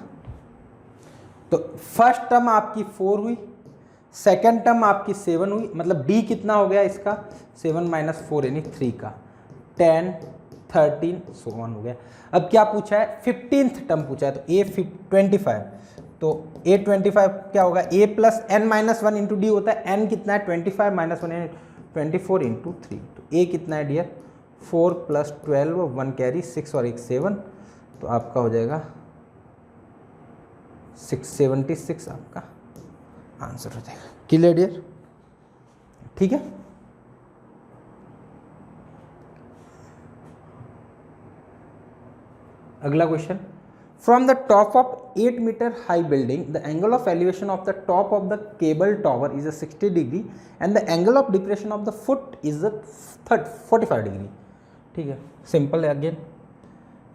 तो फर्स्ट टर्म आपकी 4 हुई, सेकंड टर्म आपकी 7 हुई, मतलब D कितना हो गया इसका? 7 - 4 यानी 3 का 10 13 so on हो गया। अब क्या पूछा है? 15th टर्म पूछा है, तो A25, तो A25 क्या होगा? A + n - 1 × D होता है। n कितना है? 25 - 1 यानी 24 × 3, तो A कितना है डियर? 4 + 12 1 कैरी 6 और 1 7, तो आपका हो जाएगा 676 आपका आंसर हो जाएगा। Clear dear? ठीक है। अगला question, from the top of 8 metre high building the angle of elevation of the top of the cable tower is 60 degree and the angle of depression of the foot is 45 degree. ठीक है, simple है। Again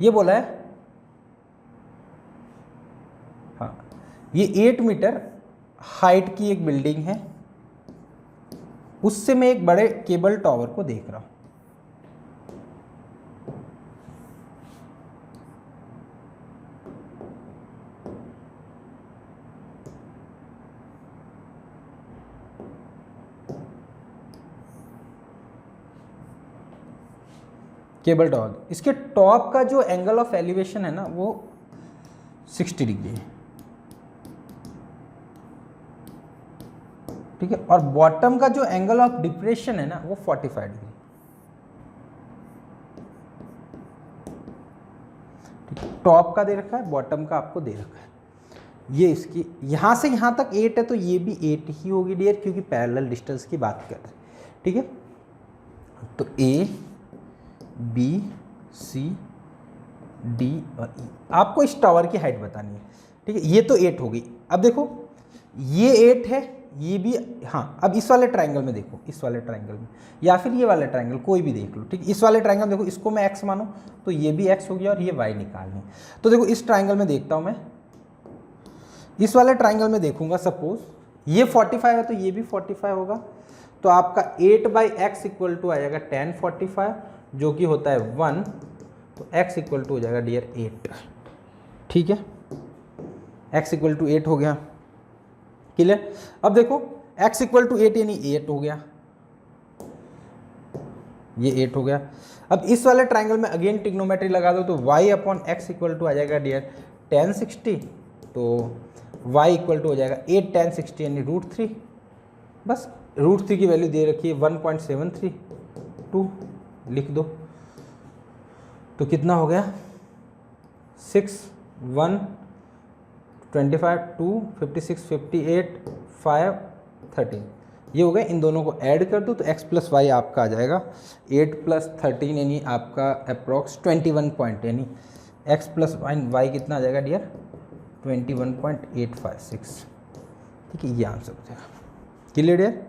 ये बोला है, हाँ, ये 8 metre height की एक बिल्डिंग है, उससे मैं एक बड़े केबल टॉवर को देख रहा हूं। केबल टॉवर, इसके टॉप का जो एंगल ऑफ एलिवेशन है ना वो 60 डिग्री है, ठीक है, और बॉटम का जो एंगल ऑफ डिप्रेशन है ना वो 45 डिग्री। ठीक है, टॉप का दे रखा है, बॉटम का आपको दे रखा है। ये इसकी यहां से यहां तक 8 है तो ये भी 8 ही होगी डियर, क्योंकि पैरेलल डिस्टेंस की बात कर रहे हैं। ठीक है, तो A B C D और E, आपको इस टावर की हाइट बतानी है। ठीक है, ये तो 8 होगी। अब देखो ये 8 है, ये भी, हाँ। अब इस वाले ट्रायंगल में देखो, इस वाले ट्रायंगल में या फिर ये वाला ट्रायंगल कोई भी देख लो। ठीक है, इस वाले ट्रायंगल देखो, इसको मैं x मानूं तो ये भी x हो गया और ये y निकालनी। तो देखो इस ट्रायंगल में देखता हूं मैं, इस वाले ट्रायंगल में देखूंगा, सपोज ये 45 है तो ये भी 45 होगा, तो आपका 8/x = आ जाएगा 10 45 जो कि होता है 1, तो x = हो जाएगा डियर 8। ठीक है, x = 8 हो गया। क्लियर? अब देखो x = 8 यानी 8 हो गया, ये 8 हो गया। अब इस वाले ट्रायंगल में अगेन ट्रिग्नोमेट्री लगा दो तो y/x = आ जाएगा डियर 10 60, तो y = हो जाएगा 8 10 60 यानी √3। बस √3 की वैल्यू दे रखी है 1.732, लिख दो तो कितना हो गया 6 1 25 2 56 58 5 13, ये हो गया। इन दोनों को ऐड कर दो तो x + y आपका आ जाएगा 8 + 13 यानी आपका अप्रॉक्स 21 पॉइंट, यानी x + y कितना आ जाएगा डियर 21.856। ठीक है, ये आंसर हो जाएगा। Clear dear?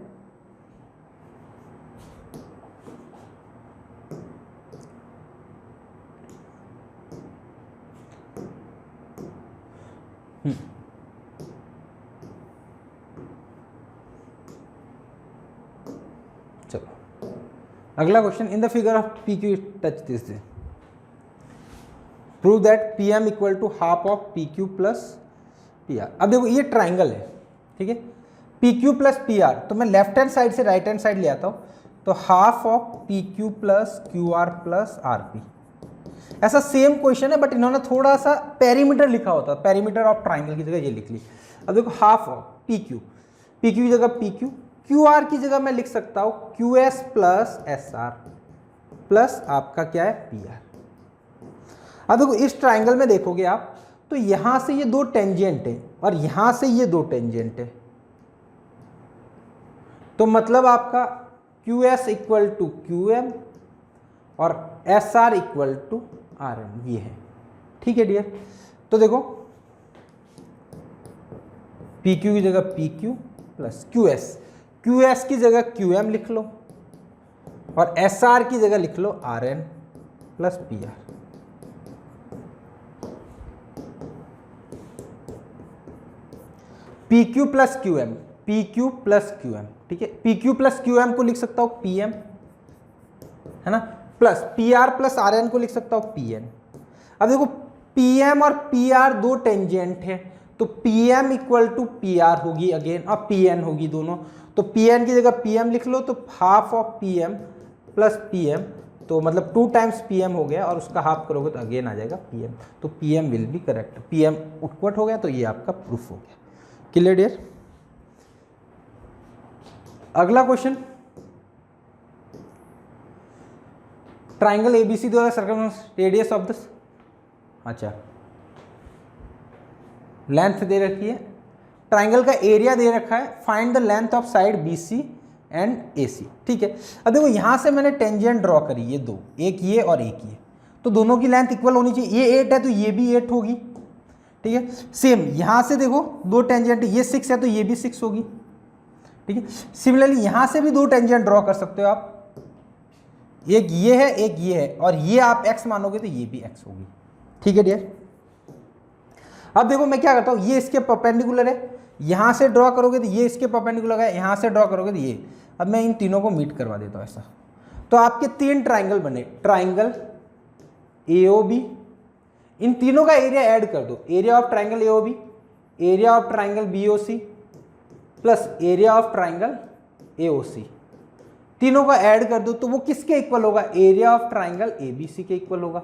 चलो अगला question, in the figure of PQ touch this, prove that PM = half of PQ + PR। अब देखो ये ट्राइंगल है, ठीक है, PQ + PR, तो मैं लेफ्ट हैंड साइड से राइट हैंड साइड ले आता हूँ, तो half of PQ + QR + RP। ऐसा सेम क्वेश्चन है बट इन्होंने थोड़ा सा पेरीमीटर लिखा होता है, पेरीमीटर ऑफ ट्राइंगल की जगह ये लिख ली। अब देखो हाफ ऑफ PQ की जगह PQ, क्यू आर की जगह मैं लिख सकता हूँ Q S plus S R plus आपका क्या है पी आर। अब देखो इस ट्राइंगल में देखोगे आप तो यहां से ये दो टेंजेंट है और यहां से ये दो टेंजेंट है, तो मतलब आपका Q S equal to Q M और S R equal to R M, ये है। ठीक है डियर, तो देखो पी क्यू की जगह P Q plus Q S की जगह क्यू एम लिख लो और एस आर की जगह लिख लो R N plus P R. P Q plus Q M, P Q plus Q M, ठीक है, P Q plus Q M को लिख सकता हूं पी एम, है ना, plus P R plus R N को लिख सकता हूं पी एन। अब देखो पी एम और पी आर दो टेंजेंट है, तो P M equal to P R होगी अगेन और पी एन होगी दोनों, तो पी एन की जगह पी एम लिख लो, तो half of P M plus P M, तो मतलब 2 टाइम्स पी एम हो गया और उसका हाफ करोगे तो अगेन आ जाएगा पी एम, तो P M will be correct, P M equate हो गया, तो ये आपका प्रूफ हो गया। Clear dear? अगला क्वेश्चन, ट्राइंगल एबीसी द्वारा सर्कल रेडियस ऑफ दिस, अच्छा लेंथ दे रखी है, ट्राइंगल का एरिया दे रखा है, find the length of side BC and AC. ठीक है, अब देखो यहां से मैंने टेंजेंट ड्रॉ करी, ये दो, एक ये और एक ये, तो दोनों की लेंथ इक्वल होनी चाहिए, ये 8 है तो ये भी 8 होगी। ठीक है, सेम यहां से देखो दो टेंजेंट, ये 6 है तो ये भी 6 होगी। ठीक है, सिमिलरली यहां से भी दो टेंजेंट ड्रॉ कर सकते हो आप, एक ये है एक ये है, और ये आप x मानोगे तो ये भी x होगी। ठीक है डियर, अब देखो मैं क्या करता हूं, ये इसके परपेंडिकुलर है, यहां से ड्रॉ करोगे तो ये इसके परपेंडिकुलर है, यहां से ड्रॉ करोगे तो ये, अब मैं इन तीनों को मीट करवा देता हूं ऐसा, तो आपके 3 ट्राइंगल बने, ट्राइंगल AOB, इन तीनों का एरिया ऐड कर दो, area of triangle AOB, area of triangle BOC plus area of triangle AOC, तीनों का ऐड कर दो तो वो किसके इक्वल होगा, एरिया ऑफ ट्राइंगल ABC के इक्वल होगा।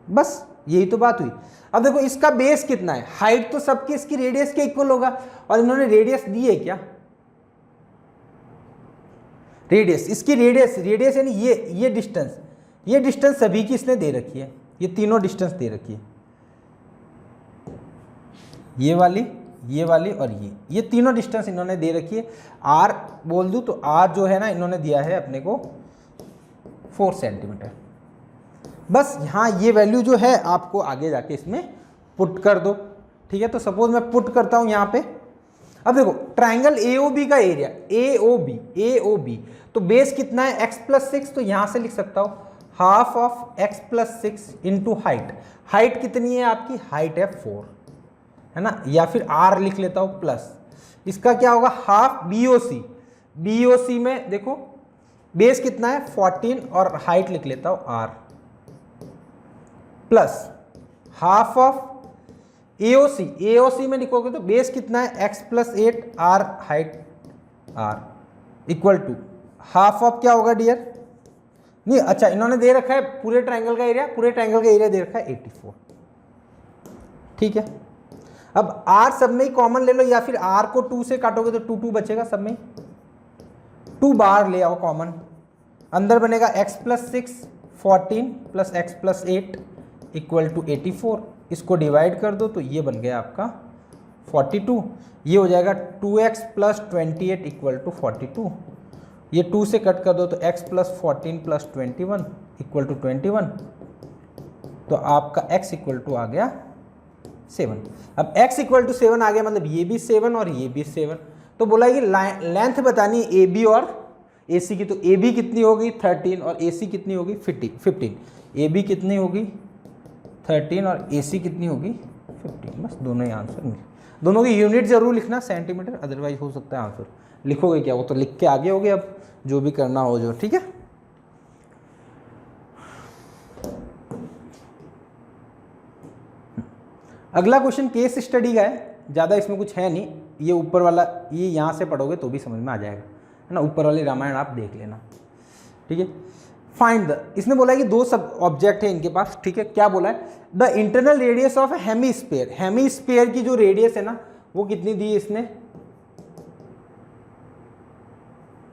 बस यही तो बात हुई। अब देखो इसका बेस कितना है, हाइट तो सबकी इसकी रेडियस के इक्वल होगा, और इन्होंने रेडियस दी है क्या, रेडियस, इसकी रेडियस यानी ये डिस्टेंस सभी की इसने दे रखी है, ये तीनों डिस्टेंस दे रखी है, ये वाली और ये तीनों डिस्टेंस इन्होंने दे रखी है। आर बोल दूं तो आर जो है ना इन्होंने दिया है अपने को 4 सेंटीमीटर। बस यहाँ ये वैल्यू जो है आपको आगे जाके इसमें पुट कर दो। ठीक है, तो सपोज मैं पुट करता हूँ यहाँ पे, अब देखो ट्राइंगल AOB का एरिया, AOB तो बेस कितना है x प्लस 6, तो यहाँ से लिख सकता हूँ half of x plus 6 into height कितनी है आपकी, हाइट है 4, है ना, या फिर r लिख लेता हूँ प्लस इसका क्या होगा हाफ BOC में देखो बेस कितना है 14 और हाइट लिख लेता हूँ r plus half of AOC में लिखोगे तो बेस कितना है x plus 8 r height r equal to half of क्या होगा डियर, नहीं अच्छा इन्होंने दे रखा है पूरे ट्राइंगल का एरिया दे रखा है 84। ठीक है, अब r सब में ही कॉमन ले लो, या फिर r को 2 से काटोगे तो 2 बचेगा, सब में 2 बार ले आओ कॉमन, अंदर बनेगा x plus 6 14 plus x plus 8 equal to 84, इसको डिवाइड कर दो तो ये बन गया आपका 42, ये हो जाएगा 2x प्लस 28 इक्वल टू 42, ये 2 से कट कर दो तो x plus 14 plus 21 equal to 21, तो आपका x इक्वल टू आ गया 7। अब x इक्वल टू 7 आ गया मतलब ये भी 7 और ये भी 7, तो बोला कि लेंथ बतानी है AB और AC की, तो AB कितनी होगी 13 और AC कितनी होगी 15, AB कितनी होगी 13 और AC कितनी होगी 15, बस दोनों ही आंसर मिले। दोनों की यूनिट जरूर लिखना सेंटीमीटर, अदरवाइज हो सकता है आंसर लिखोगे क्या, वो तो लिख के आगे होगे, अब जो भी करना हो जो। ठीक है, अगला क्वेश्चन केस स्टडी का है, ज़्यादा इसमें कुछ है नहीं, ये ऊपर वाला ये यहाँ से पढ़ोगे तो भी समझ में आ जाएगा, है ना, ऊपर वाली रामायण आप देख लेना। ठीक है, फाइंड द, इसने बोला है कि 2 सब ऑब्जेक्ट है इनके पास। ठीक है, क्या बोला है, the internal radius of hemisphere की जो रेडियस है ना वो कितनी दी है इसने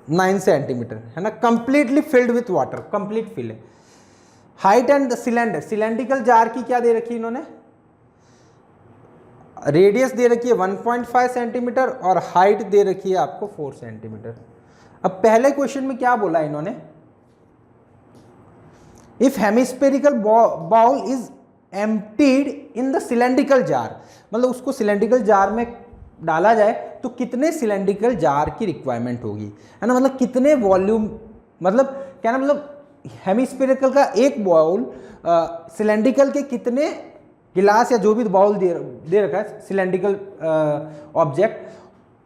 9 सेंटीमीटर है ना, completely filled with water, complete fill है। Height and cylinder, cylindrical jar की क्या दे रखी है इन्होंने, रेडियस दे रखी है 1.5 सेंटीमीटर और हाइट दे रखी है आपको 4 सेंटीमीटर। अब पहले क्वेश्चन में क्या बोला इन्होंने, if hemispherical bowl is emptied in the cylindrical jar, मतलब उसको सिलेंड्रिकल जार में डाला जाए तो कितने सिलेंड्रिकल जार की रिक्वायरमेंट होगी, है ना, मतलब कितने वॉल्यूम, मतलब क्या ना, मतलब हेमिस्फेरिकल का एक बाउल सिलेंड्रिकल के कितने गिलास या जो भी बाउल दे रखा है सिलेंड्रिकल ऑब्जेक्ट,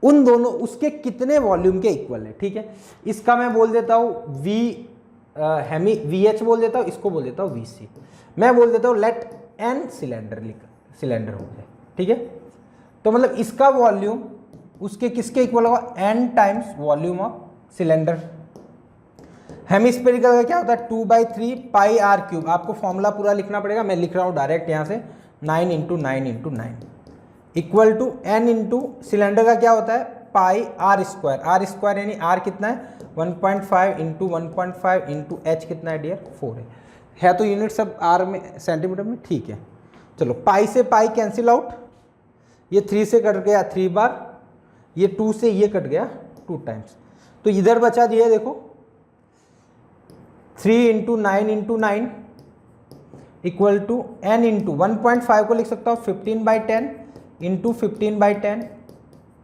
उन दोनों उसके कितने वॉल्यूम के इक्वल है। ठीक है, इसका मैं बोल देता हूँ VH बोल देता हूँ, इसको बोल देता हूँ VC। मैं बोल देता हूँ लेट N सिलेंडर हो जाए। ठीक है, तो मतलब इसका वॉल्यूम उसके किसके इक्वल होगा, N times volume of cylinder. Hemispherical का क्या होता है 2/3 पाई r क्यूब, आपको फॉर्मूला पूरा लिखना पड़ेगा, मैं लिख रहा हूँ डायरेक्ट यहाँ से, 9 × 9 × 9 equal to N into cylinder का क्या होता है पाई r स्क्वायर यानी r कितना है 1.5 इंटू 1.5 इंटू h कितना है डियर 4 है तो यूनिट सब r में सेंटीमीटर में। ठीक है, चलो पाई से पाई कैंसिल आउट, ये 3 से कट गया 3 बार, ये 2 से ये कट गया 2 टाइम्स, तो इधर बचा दिया देखो 3 × 9 × 9 इक्वल टू N इंटू 1.5 को लिख सकता हूँ 15/10 इंटू 15/10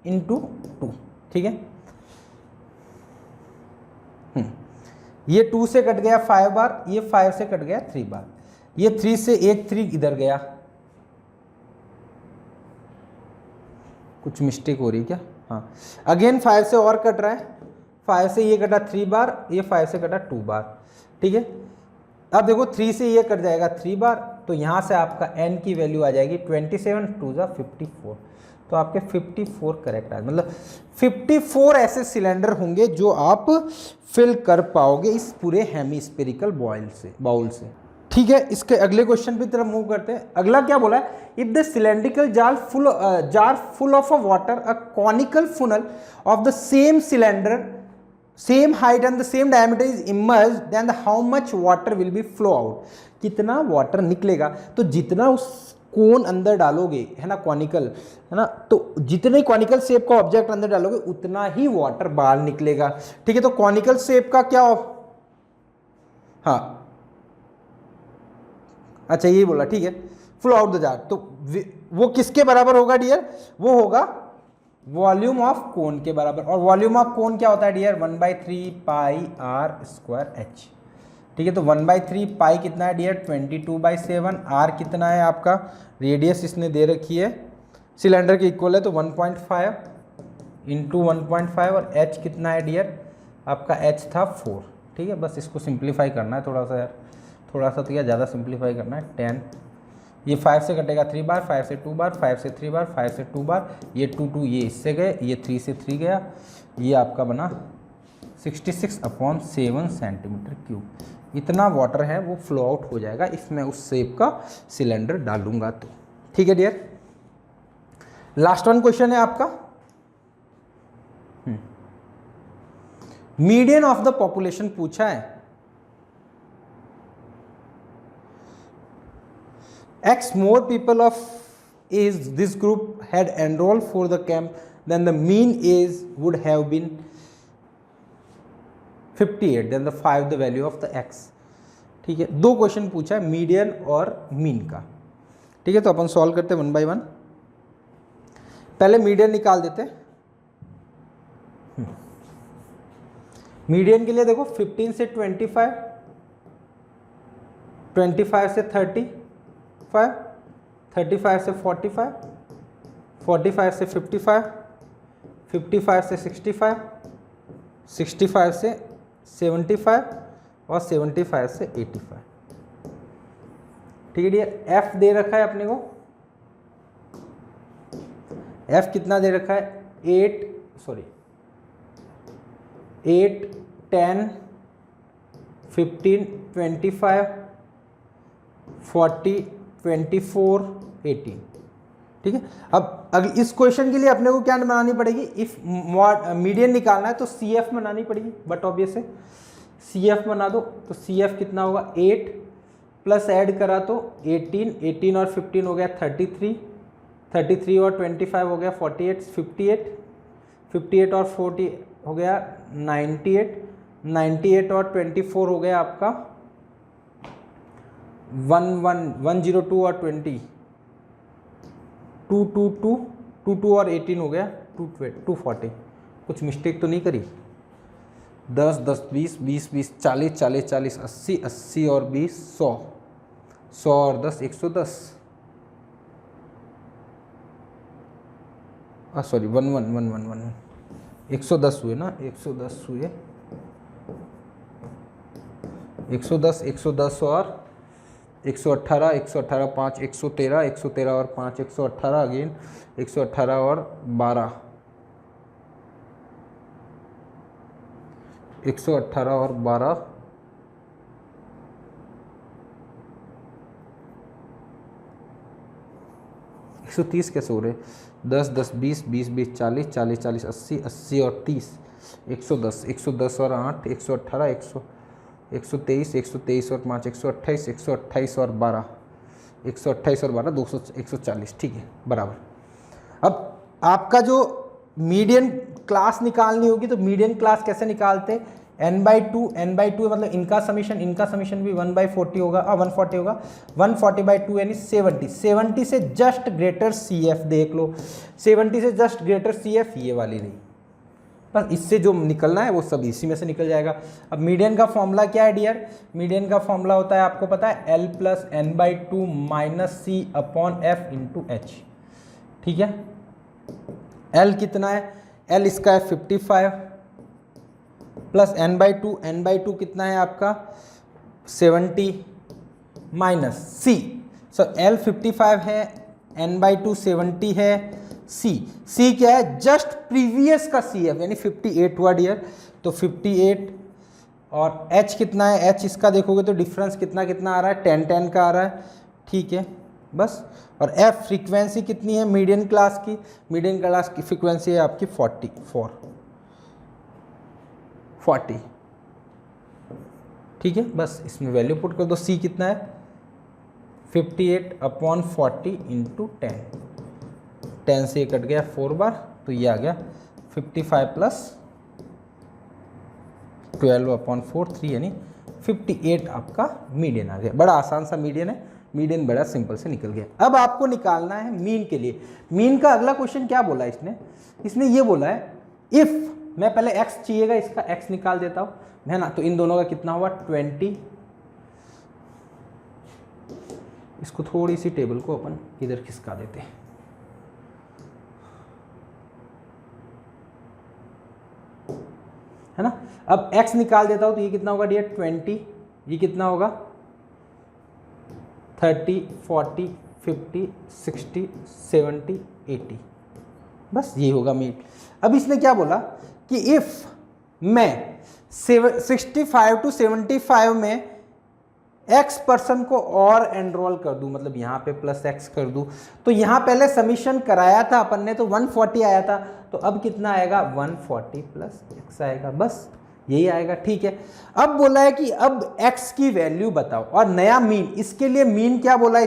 इंटू 2। ठीक है, ये 2 से कट गया 5 बार, ये 5 से कट गया 3 बार, ये 3 से एक 3 इधर गया, कुछ मिस्टेक हो रही है क्या, हाँ अगेन 5 से और कट रहा है, 5 से ये कटा 3 बार, ये 5 से कटा 2 बार। ठीक है, अब देखो 3 से ये कट जाएगा 3 बार, तो यहाँ से आपका n की वैल्यू आ जाएगी 27 2 × 54, तो आपके 54 करेक्ट आए, मतलब 54 ऐसे सिलेंडर होंगे जो आप फिल कर पाओगे इस पूरे हेमिस्फेरिकल बाउल से। ठीक है, इसके अगले क्वेश्चन की तरफ मूव करते हैं। अगला क्या बोला है, if the cylindrical jar full of a water a conical funnel of the same cylinder same height and the same diameter is immersed then how much water will be flow out, कितना water निकलेगा, तो जितना उस कोन अंदर डालोगे है ना conical, है ना, तो जितने कॉनिकल शेप का ऑब्जेक्ट अंदर डालोगे उतना ही वाटर बाहर निकलेगा। ठीक है, तो कॉनिकल शेप का क्या हाँ अच्छा यही बोला, ठीक है, फ्लो आउट द जार, तो वो किसके बराबर होगा डियर, वो होगा वॉल्यूम ऑफ कोन के बराबर, और वॉल्यूम ऑफ कोन क्या होता है डियर 1/3 पाई r² h। ठीक है, तो 1/3 पाई कितना है डियर 22/7, r कितना है आपका रेडियस इसने दे रखी है सिलेंडर के इक्वल है तो 1.5 इंटू 1.5 और h कितना है डियर आपका h था 4। ठीक है, बस इसको सिंप्लीफाई करना है थोड़ा सा यार, थोड़ा सा तो क्या ज़्यादा सिंप्लीफाई करना है 10, ये 5 से कटेगा 3 बार, 5 से 2 बार, 5 से 3 बार, 5 से 2 बार, ये 2 ये इससे गए, ये 3 से 3 गया, ये आपका बना 66/7 सेंटीमीटर क्यूब। इतना वाटर है वो फ्लो आउट हो जाएगा इसमें उस शेप का सिलेंडर डालूंगा तो। ठीक है डियर, लास्ट वन क्वेश्चन है आपका, मीडियन ऑफ द पॉपुलेशन पूछा है, X more people of age this group had enrolled for the camp then the mean age would have been 58 then the 5 the value of the X। ठीक है, दो question पूछा है median और mean का। ठीक है, तो अपन सॉल्व करते हैं 1 by 1। पहले मीडियन निकाल देते हैं। मीडियन के लिए देखो 15 से 25, 25 से 35, 35 से 45, 45 से 55, 55 से 65, 65 से 75 और 75 से 85। ठीक है डियर, F दे रखा है अपने को, F कितना दे रखा है 8, 10, 15, 25, 40, 24, 18। ठीक है। अब अगर इस क्वेश्चन के लिए अपने को क्या बनानी पड़ेगी, इफ मीडियन निकालना है तो सी एफ बनानी पड़ेगी, बट ऑब्वियस है सी एफ बना दो। तो सी एफ कितना होगा, 8 प्लस ऐड करा तो 18, 18 और 15 हो गया 33, 33 और 25 हो गया 48, 58, 58 और 40 हो गया 98, 98 और 24 हो गया आपका 102 और 20, 222, 22 और 18 हो गया 240। कुछ मिस्टेक तो नहीं करी? 10, 10, 20, 20, 20, 40, 40, 40, 80, 80 और 20, 100, 100 और 10, 110, सॉरी 11, 110 हुए ना, 110 हुए, 110, 110 और 118, 118, 5, 113, 113 और 5, 118 अगेन, 118 और 12, 118 और 12, 130 कैसे हो रहे, 10, 10, 20, 20, 20, 40, 40, 40, 80, 80 और 30, 110, 110 और 8, 118, 123, 123 और 5, 128, 128 और 12, 128 और 12, 200, 140, ठीक है बराबर। अब आपका जो मीडियन क्लास निकालनी होगी तो मीडियन क्लास कैसे निकालते, n/2, n/2 मतलब इनका समीशन भी 1/40 होगा, 140 होगा, 140/2 यानी 70, 70 से जस्ट ग्रेटर CF देख लो, 70 से जस्ट ग्रेटर CF ये वाली नहीं, बस इससे जो निकलना है वो सब इसी में से निकल जाएगा। अब मीडियन का फॉर्मूला क्या है डियर, मीडियन का फॉर्मूला होता है आपको पता है L + n/2 - C/F × H, ठीक है। L कितना है, L इसका है 55 प्लस n/2 कितना है आपका 70 माइनस C, सो L 55 है, n/2 70 है, C क्या है, जस्ट प्रीवियस का CF यानी 58 हुआ डियर, तो 58 और H कितना है, H इसका देखोगे तो डिफरेंस कितना कितना आ रहा है, 10 का आ रहा है, ठीक है बस। और F फ्रीक्वेंसी कितनी है मीडियन क्लास की, मीडियन क्लास की फ्रीक्वेंसी है आपकी 40, ठीक है बस इसमें वैल्यू पुट कर दो। C कितना है 58/40 × 10, 10 से कट गया 4 बार तो ये आ गया 55 + 12/4 3 यानी 58 आपका मीडियन आ गया। बड़ा आसान सा मीडियन है, मीडियन बड़ा सिंपल से निकल गया। अब आपको निकालना है मीन के लिए। मीन का अगला क्वेश्चन क्या बोला इसने ये बोला है इफ, मैं पहले x चाहिएगा, इसका x निकाल देता हूँ है ना, तो इन दोनों का कितना हुआ 20, इसको थोड़ी सी टेबल को अपन इधर खिसका देते हैं, है ना। अब x निकाल देता हूं तो ये कितना होगा डियर 20, ये कितना होगा 30, 40, 50, 60, 70, 80, बस ये होगा मीन। अब इसने क्या बोला कि इफ मैं 65 to 75 में x पर्सन को और एनरोल कर दूं, मतलब यहाँ पे +x कर दूं, तो यहाँ पहले सबमिशन कराया था अपन ने तो 140 आया था, तो अब कितना आएगा 140 + x आएगा, बस यही आएगा, ठीक है। अब बोला है कि अब x की वैल्यू बताओ और नया मीन, इसके लिए मीन क्या बोला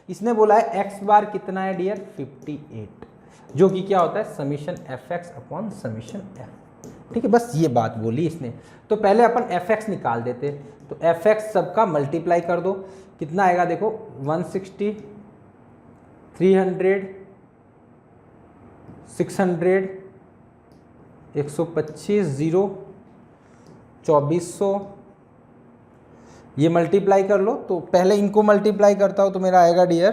इसने बोला है x बार कितना है डियर 58, जो कि क्या होता है Σfx/Σf, ठीक है बस ये बात बोली इसने। तो पहले अपन fx निकाल देते, तो fx सबका मल्टीप्लाई कर दो, कितना आएगा देखो 160, 300, 600, 125, 0, 2400, ये मल्टीप्लाई कर लो। तो पहले इनको मल्टीप्लाई करता हूं तो मेरा आएगा डियर,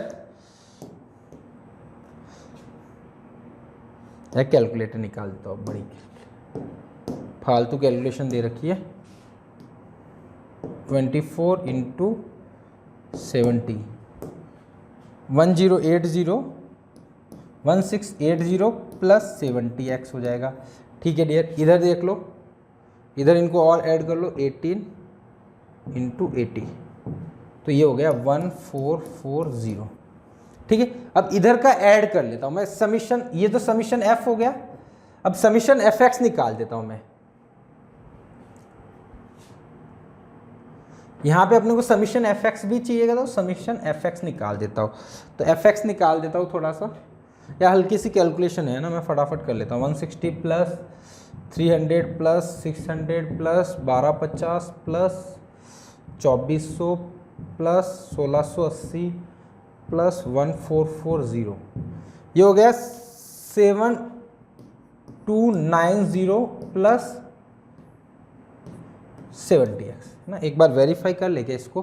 कैलकुलेटर निकाल देता हूँ, बड़ी फालतू कैलकुलेशन दे रखी है, 24 × 70, 1080, 1680 + 70x हो जाएगा, ठीक है डियर। इधर देख लो, इधर इनको और ऐड कर लो 18 × 80, तो ये हो गया 1440, ठीक है। अब इधर का ऐड कर लेता हूँ मैं समीशन, ये तो समीशन एफ हो गया, अब समीशन एफ एक्स निकाल देता हूँ मैं। यहाँ पे अपने को समीशन एफ एक्स भी चाहिएगा तो समीशन एफ एक्स निकाल देता हूँ। तो एफ एक्स निकाल देता हूँ थोड़ा सा, या हल्की सी कैलकुलेशन है ना, मैं फटाफट कर लेता हूँ। 160 plus 300 plus 600 plus 1250 plus 2400 plus 1680 plus 1440, ये हो गया 7290 प्लस 70x ना। एक बार वेरीफाई कर लेके इसको,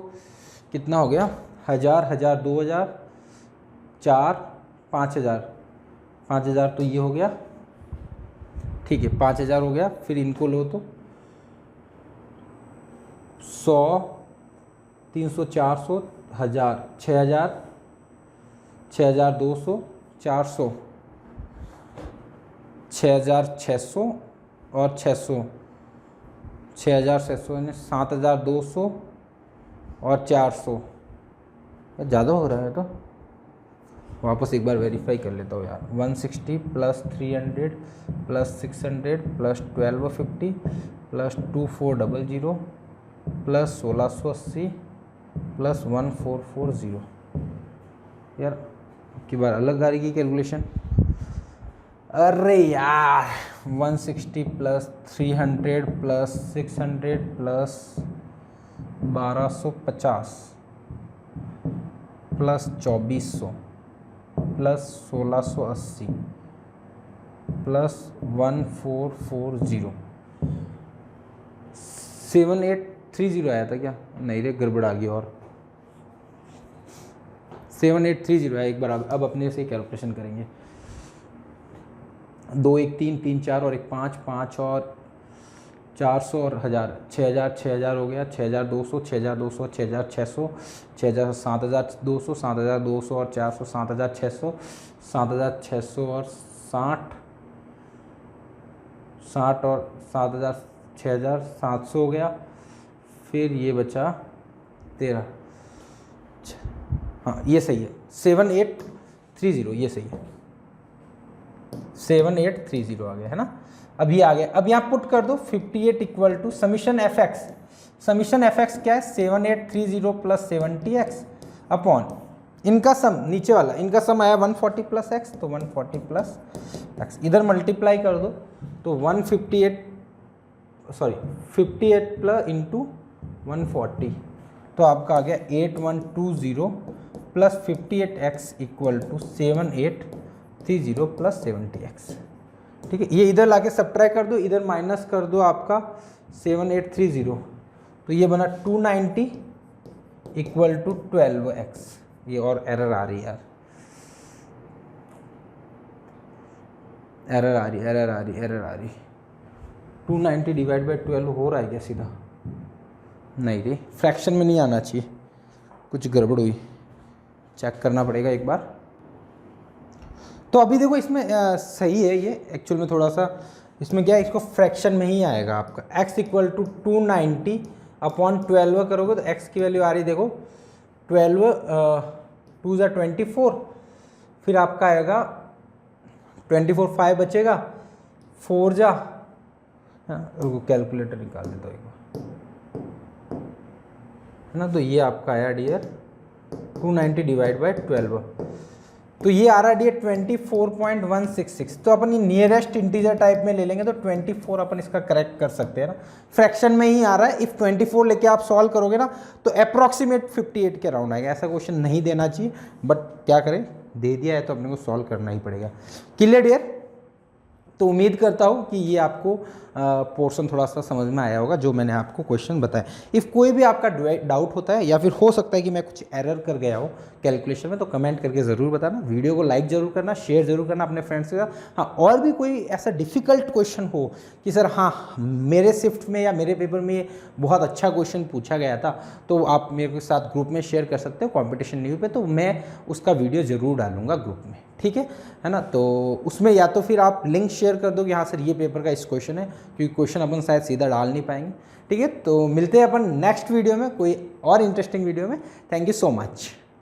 कितना हो गया, 1000 1000 2000 4 5000 5000, तो ये हो गया, ठीक है 5000 हो गया। फिर इनको लो तो 100 300 400 1000 6000 6200 400 6600 और 600 6600 यानी 7200 और 400, ज़्यादा हो रहा है तो वापस एक बार वेरीफाई कर लेता हूँ यार। 160 plus 300 plus 600 plus 1250 plus 2400 plus 1680 plus 1440, यार की बार अलग आ रही की कैलकुलेशन। अरे यार 160 plus 300 plus 600 plus 1250 plus 2400 plus 1680 plus 1440, 7830 आया था क्या? नहीं रे, गड़बड़ आ गई और 7830 है। एक बार अब अपने से कैलकुलेशन करेंगे। 2 1 3 3 4 और 1 5 5 और 400 और 1000 6000 6000 हो गया, 6200 6200 6600 6000 7200 7200 और 400 7600 7600 और 60 60 और 7000 6700 हो गया। फिर ये बचा 13, हाँ ये सही है 7830, ये सही है 7830 आ गया है ना। अब ये आ गया, अब यहाँ पुट कर दो 58 equal to summation f x. Summation f x क्या है? 7830 प्लस 70x अपॉन इनका सम, नीचे वाला इनका सम आया 140 प्लस एक्स, तो 140 प्लस एक्स इधर मल्टीप्लाई कर दो तो 58 प्लस इंटू 140, तो आपका आ गया 8120 plus 58x equal to 7830 plus 70x। ठीक है, ये इधर लाके सब्ट्रैक्ट कर दो, इधर माइनस कर दो आपका 7830, तो ये बना 290 इक्वल टू 12x। ये और एरर आ रही है यार, एरर आ रही 290 डिवाइड बाई 12 हो रहा है क्या सीधा? नहीं रे, फ्रैक्शन में नहीं आना चाहिए, कुछ गड़बड़ हुई, चेक करना पड़ेगा एक बार। तो अभी देखो इसमें सही है ये, एक्चुअल में थोड़ा सा इसमें क्या है, इसको फ्रैक्शन में ही आएगा आपका। x इक्वल टू 290 अपॉन 12 करोगे तो x की वैल्यू आ रही देखो 12 2 ज़ा 24, फिर आपका आएगा 24 5 बचेगा 4 जा, कैलकुलेटर निकाल देता हूँ एक बार, है ना। तो ये आपका आया डियर 290 डिवाइड बाई 12, तो ये आ रहा है डियर 24.166। तो अपन ये नियरेस्ट इंटीजर टाइप में ले लेंगे तो 24 अपन इसका करेक्ट कर सकते हैं ना, फ्रैक्शन में ही आ रहा है। इफ 24 लेके आप सॉल्व करोगे ना तो अप्रॉक्सीमेट 58 के अराउंड आएगा। ऐसा क्वेश्चन नहीं देना चाहिए, बट क्या करें, दे दिया है तो अपने को सॉल्व करना ही पड़ेगा। Clear dear? तो उम्मीद करता हूँ कि ये आपको पोर्शन थोड़ा सा समझ में आया होगा जो मैंने आपको क्वेश्चन बताया। इफ़ कोई भी आपका डाउट होता है या फिर हो सकता है कि मैं कुछ एरर कर गया हो कैलकुलेशन में, तो कमेंट करके ज़रूर बताना। वीडियो को लाइक ज़रूर करना, शेयर ज़रूर करना अपने फ्रेंड्स के साथ। हाँ, और भी कोई ऐसा डिफ़िकल्ट क्वेश्चन हो कि सर हाँ मेरे शिफ्ट में या मेरे पेपर में ये बहुत अच्छा क्वेश्चन पूछा गया था, तो आप मेरे साथ ग्रुप में शेयर कर सकते हो कॉम्पिटिशन न्यूज़ पे, तो मैं उसका वीडियो ज़रूर डालूंगा ग्रुप में। ठीक है ना। तो उसमें या तो फिर आप लिंक शेयर कर दो कि हाँ सर ये पेपर का इस क्वेश्चन है, क्योंकि क्वेश्चन अपन शायद सीधा डाल नहीं पाएंगे। ठीक है, तो मिलते हैं अपन नेक्स्ट वीडियो में कोई और इंटरेस्टिंग वीडियो में। Thank you so much.